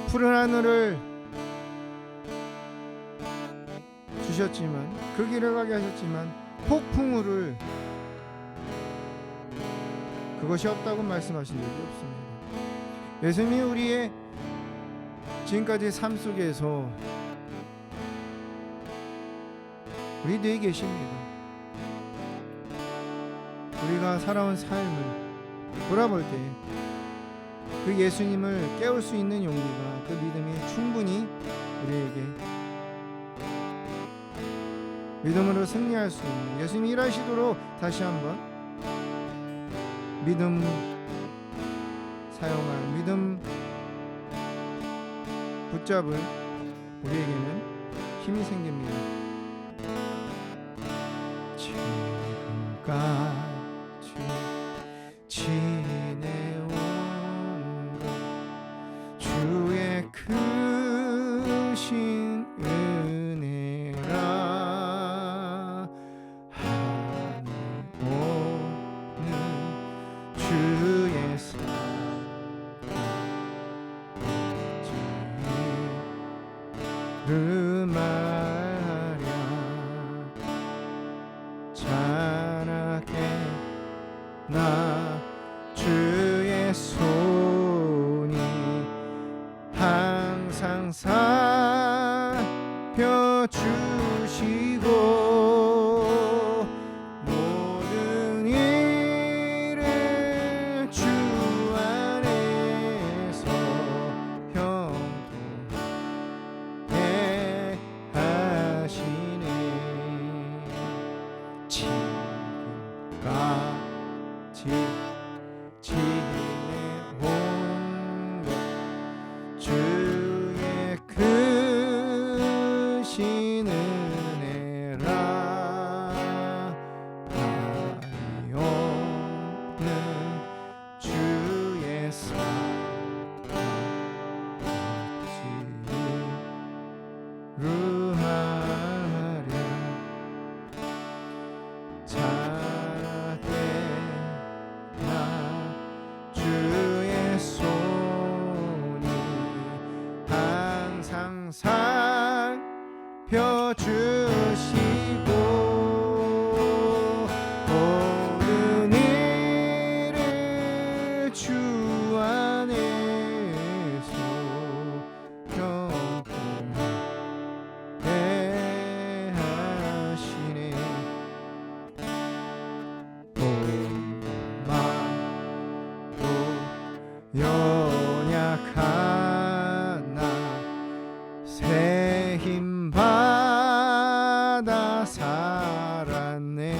푸른 하늘을 주셨지만, 그 길을 가게 하셨지만 폭풍우를, 그것이 없다고 말씀하신 적이 없습니다. 예수님이 우리의 지금까지 삶 속에서 우리 뒤에 계십니다. 우리가 살아온 삶을 돌아볼 때 그 예수님을 깨울 수 있는 용기가, 그 믿음이 충분히 우리에게 믿음으로 승리할 수 있는, 예수님이 일하시도록 다시 한번 믿음 사용할, 믿음 붙잡을 우리에게는 힘이 생깁니다. 지금까지 지내온 것 주의 크신 은혜라 하니 오는 주의 사랑을 말하랴 자나게 나 주의 손이 항상 살펴주시고 모든 일을 주 안에서 형통해 하시네. 지금까지 지내온 것 주의 크신 은혜라 하니 오는 주의 사랑을 말하랴 자게 나 주의 손이 항상 살펴주시고 모든 일을 주 안에서 형통해 하시네. 마음도 연약한 나 새 힘 받아 살았네.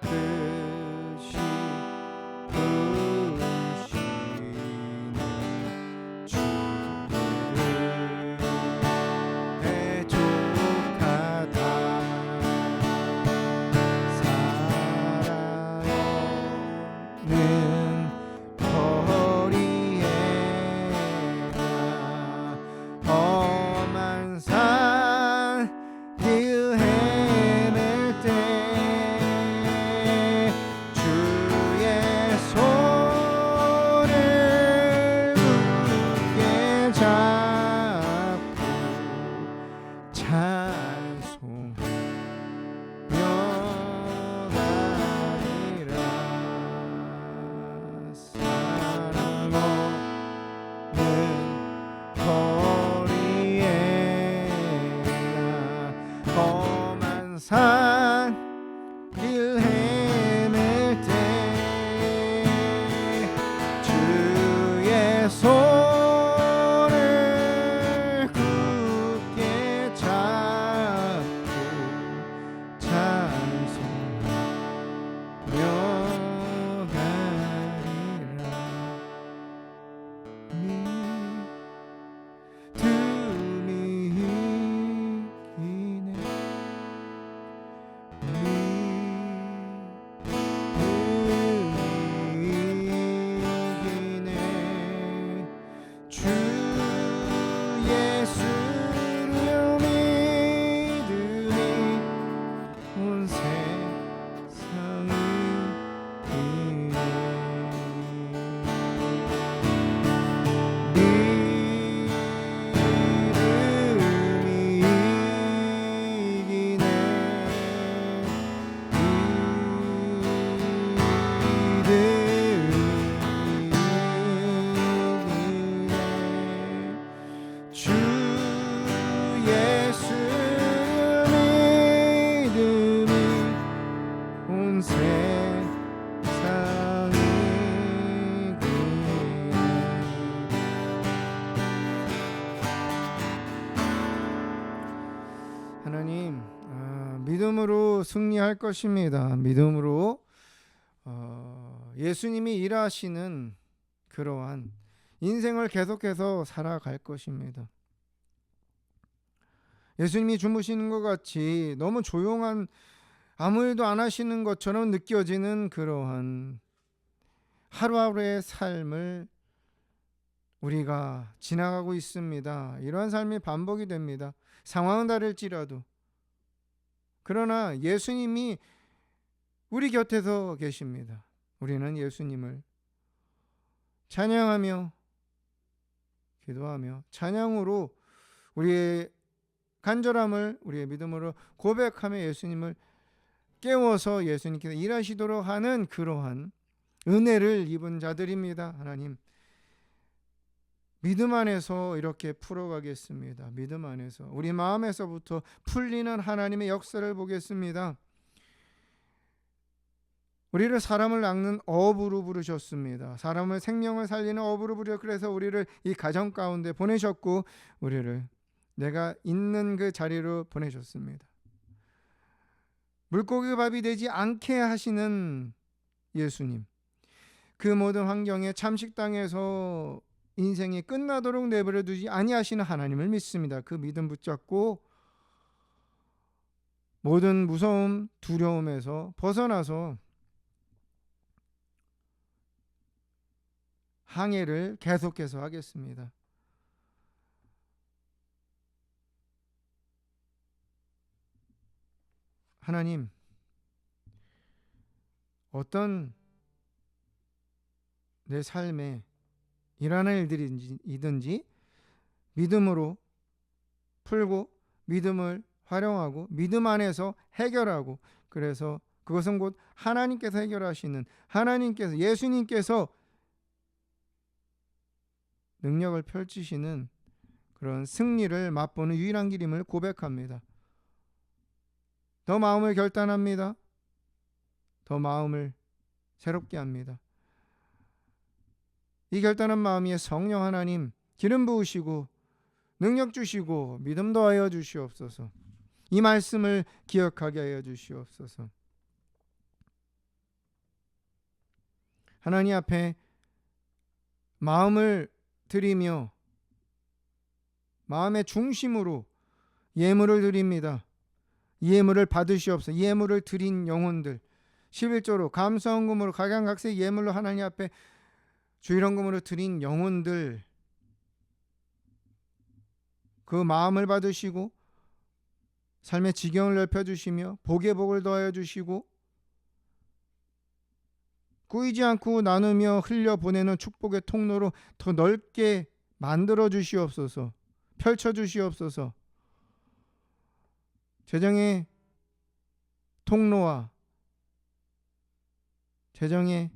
뜻이 부으시는 주를 대족하다 살아오는 거리에 험한 산길 헤맬 때 주의 손을 굳게 잡고 찬송하며 가리라. 사랑없는 거리에 험한 산길 헤맬 때 주의 손을 굳게 잡고 하나님, 믿음으로 승리할 것입니다. 믿음으로 예수님이 일하시는 그러한 인생을 계속해서 살아갈 것입니다. 예수님이 주무시는 것 같이 너무 조용한, 아무 일도 안 하시는 것처럼 느껴지는 그러한 하루하루의 삶을 우리가 지나가고 있습니다. 이러한 삶이 반복이 됩니다. 상황은 다를지라도. 그러나 예수님이 우리 곁에서 계십니다. 우리는 예수님을 찬양하며 기도하며 찬양으로 우리의 간절함을 우리의 믿음으로 고백하며 예수님을 깨워서 예수님께서 일하시도록 하는 그러한 은혜를 입은 자들입니다. 하나님, 믿음 안에서 이렇게 풀어가겠습니다. 믿음 안에서 우리 마음에서부터 풀리는 하나님의 역사를 보겠습니다. 우리를 사람을 낚는 어부로 부르셨습니다. 사람을 생명을 살리는 어부로 부르셨고, 그래서 우리를 이 가정 가운데 보내셨고 우리를 내가 있는 그 자리로 보내셨습니다. 물고기 밥이 되지 않게 하시는 예수님, 그 모든 환경에 참식당해서 인생이 끝나도록 내버려 두지 아니하시는 하나님을 믿습니다. 그 믿음 붙잡고 모든 무서움, 두려움에서 벗어나서 항해를 계속해서 하겠습니다. 하나님, 어떤 내 삶에 일하는 일들이든지 믿음으로 풀고 믿음을 활용하고 믿음 안에서 해결하고, 그래서 그것은 곧 하나님께서 해결하시는, 하나님께서, 예수님께서 능력을 펼치시는 그런 승리를 맛보는 유일한 길임을 고백합니다. 더 마음을 결단합니다. 더 마음을 새롭게 합니다. 이 결단한 마음이 성령 하나님 기름 부으시고 능력 주시고 믿음 더하여 주시옵소서. 이 말씀을 기억하게 하여 주시옵소서. 하나님 앞에 마음을 드리며 마음의 중심으로 예물을 드립니다. 예물을 받으시옵소서. 예물을 드린 영혼들 11조로 감사헌금으로 각양각색 예물로 하나님 앞에 주일헌금으로 드린 영혼들, 그 마음을 받으시고 삶의 지경을 넓혀주시며 복의 복을 더하여 주시고 꾸이지 않고 나누며 흘려보내는 축복의 통로로 더 넓게 만들어 주시옵소서. 펼쳐 주시옵소서. 재정의 통로와 재정의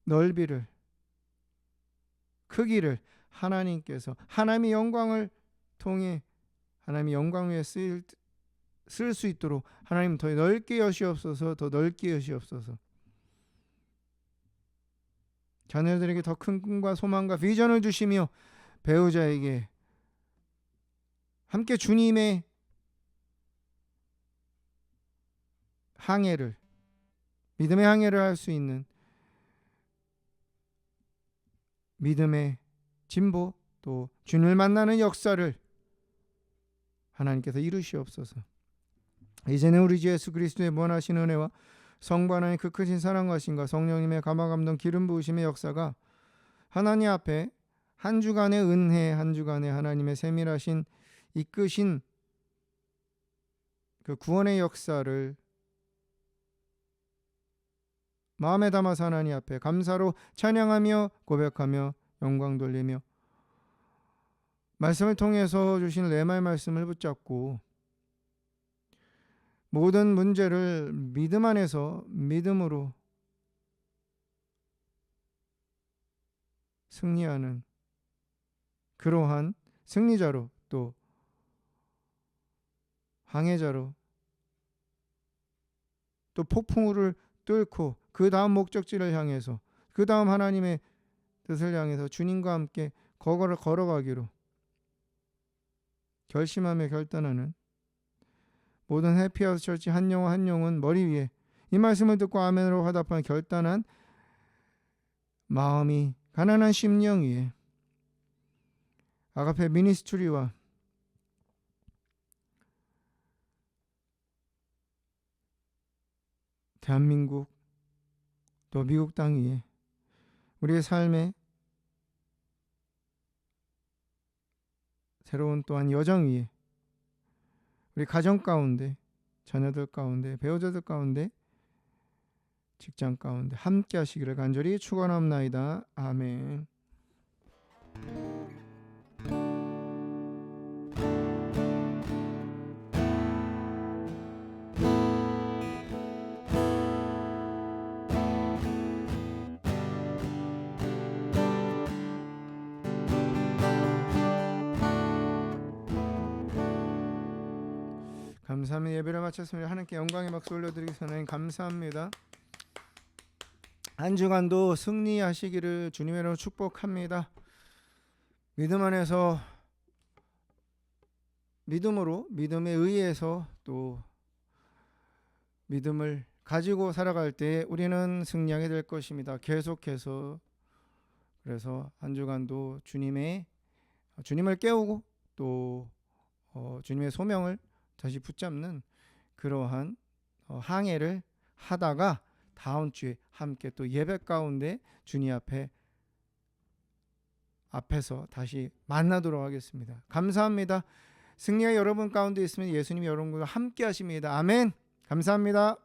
넓이를, 크기를 하나님께서 하나님의 영광을 통해 하나님의 영광 위에 쓸 수 있도록 하나님 더 넓게 여시옵소서. 더 넓게 여시옵소서. 자녀들에게 더 큰 꿈과 소망과 비전을 주시며 배우자에게 함께 주님의 항해를, 믿음의 항해를 할 수 있는 믿음의 진보, 또 주님을 만나는 역사를 하나님께서 이루시옵소서. 이제는 우리 주 예수 그리스도의 무한하신 은혜와 성부 하나님의 그 크신 사랑하심과 성령님의 감화감동 기름 부으심의 역사가 하나님 앞에 한 주간의 은혜, 한 주간의 하나님의 세밀하신 이끄신 그 구원의 역사를 마음에 담아서 하나님 앞에 감사로 찬양하며 고백하며 영광 돌리며 말씀을 통해서 주신 레마의 말씀을 붙잡고 모든 문제를 믿음 안에서 믿음으로 승리하는 그러한 승리자로, 또 항해자로, 또 폭풍우를 뚫고 그 다음 목적지를 향해서, 그 다음 하나님의 뜻을 향해서 주님과 함께 걸어가기로 결심하며 결단하는 모든 해피하우스 처치 한 영혼 한 영혼 머리 위에 이 말씀을 듣고 아멘으로 화답하는 결단한 마음이 가난한 심령 위에 아가페 미니스트리와 대한민국 또 미국 땅 위에 우리의 삶의 새로운 또한 여정 위에 우리 가정 가운데 자녀들 가운데 배우자들 가운데 직장 가운데 함께 하시기를 간절히 축원합나이다. 아멘. 감사합니다. 예배를 마쳤습니다. 하나님께 영광의 박수 올려드리기 전에 감사합니다. 한 주간도 승리하시기를 주님의 이름으로 축복합니다. 믿음 안에서 믿음으로 믿음에 의해서 또 믿음을 가지고 살아갈 때 우리는 승리하게 될 것입니다. 계속해서 그래서 한 주간도 주님을 깨우고 또 주님의 소명을 다시 붙잡는 그러한 항해를 하다가 다음 주에 함께 또 예배 가운데 주님 앞에서 다시 만나도록 하겠습니다. 감사합니다. 승리가 여러분 가운데 있으면 예수님이 여러분과 함께 하십니다. 아멘. 감사합니다.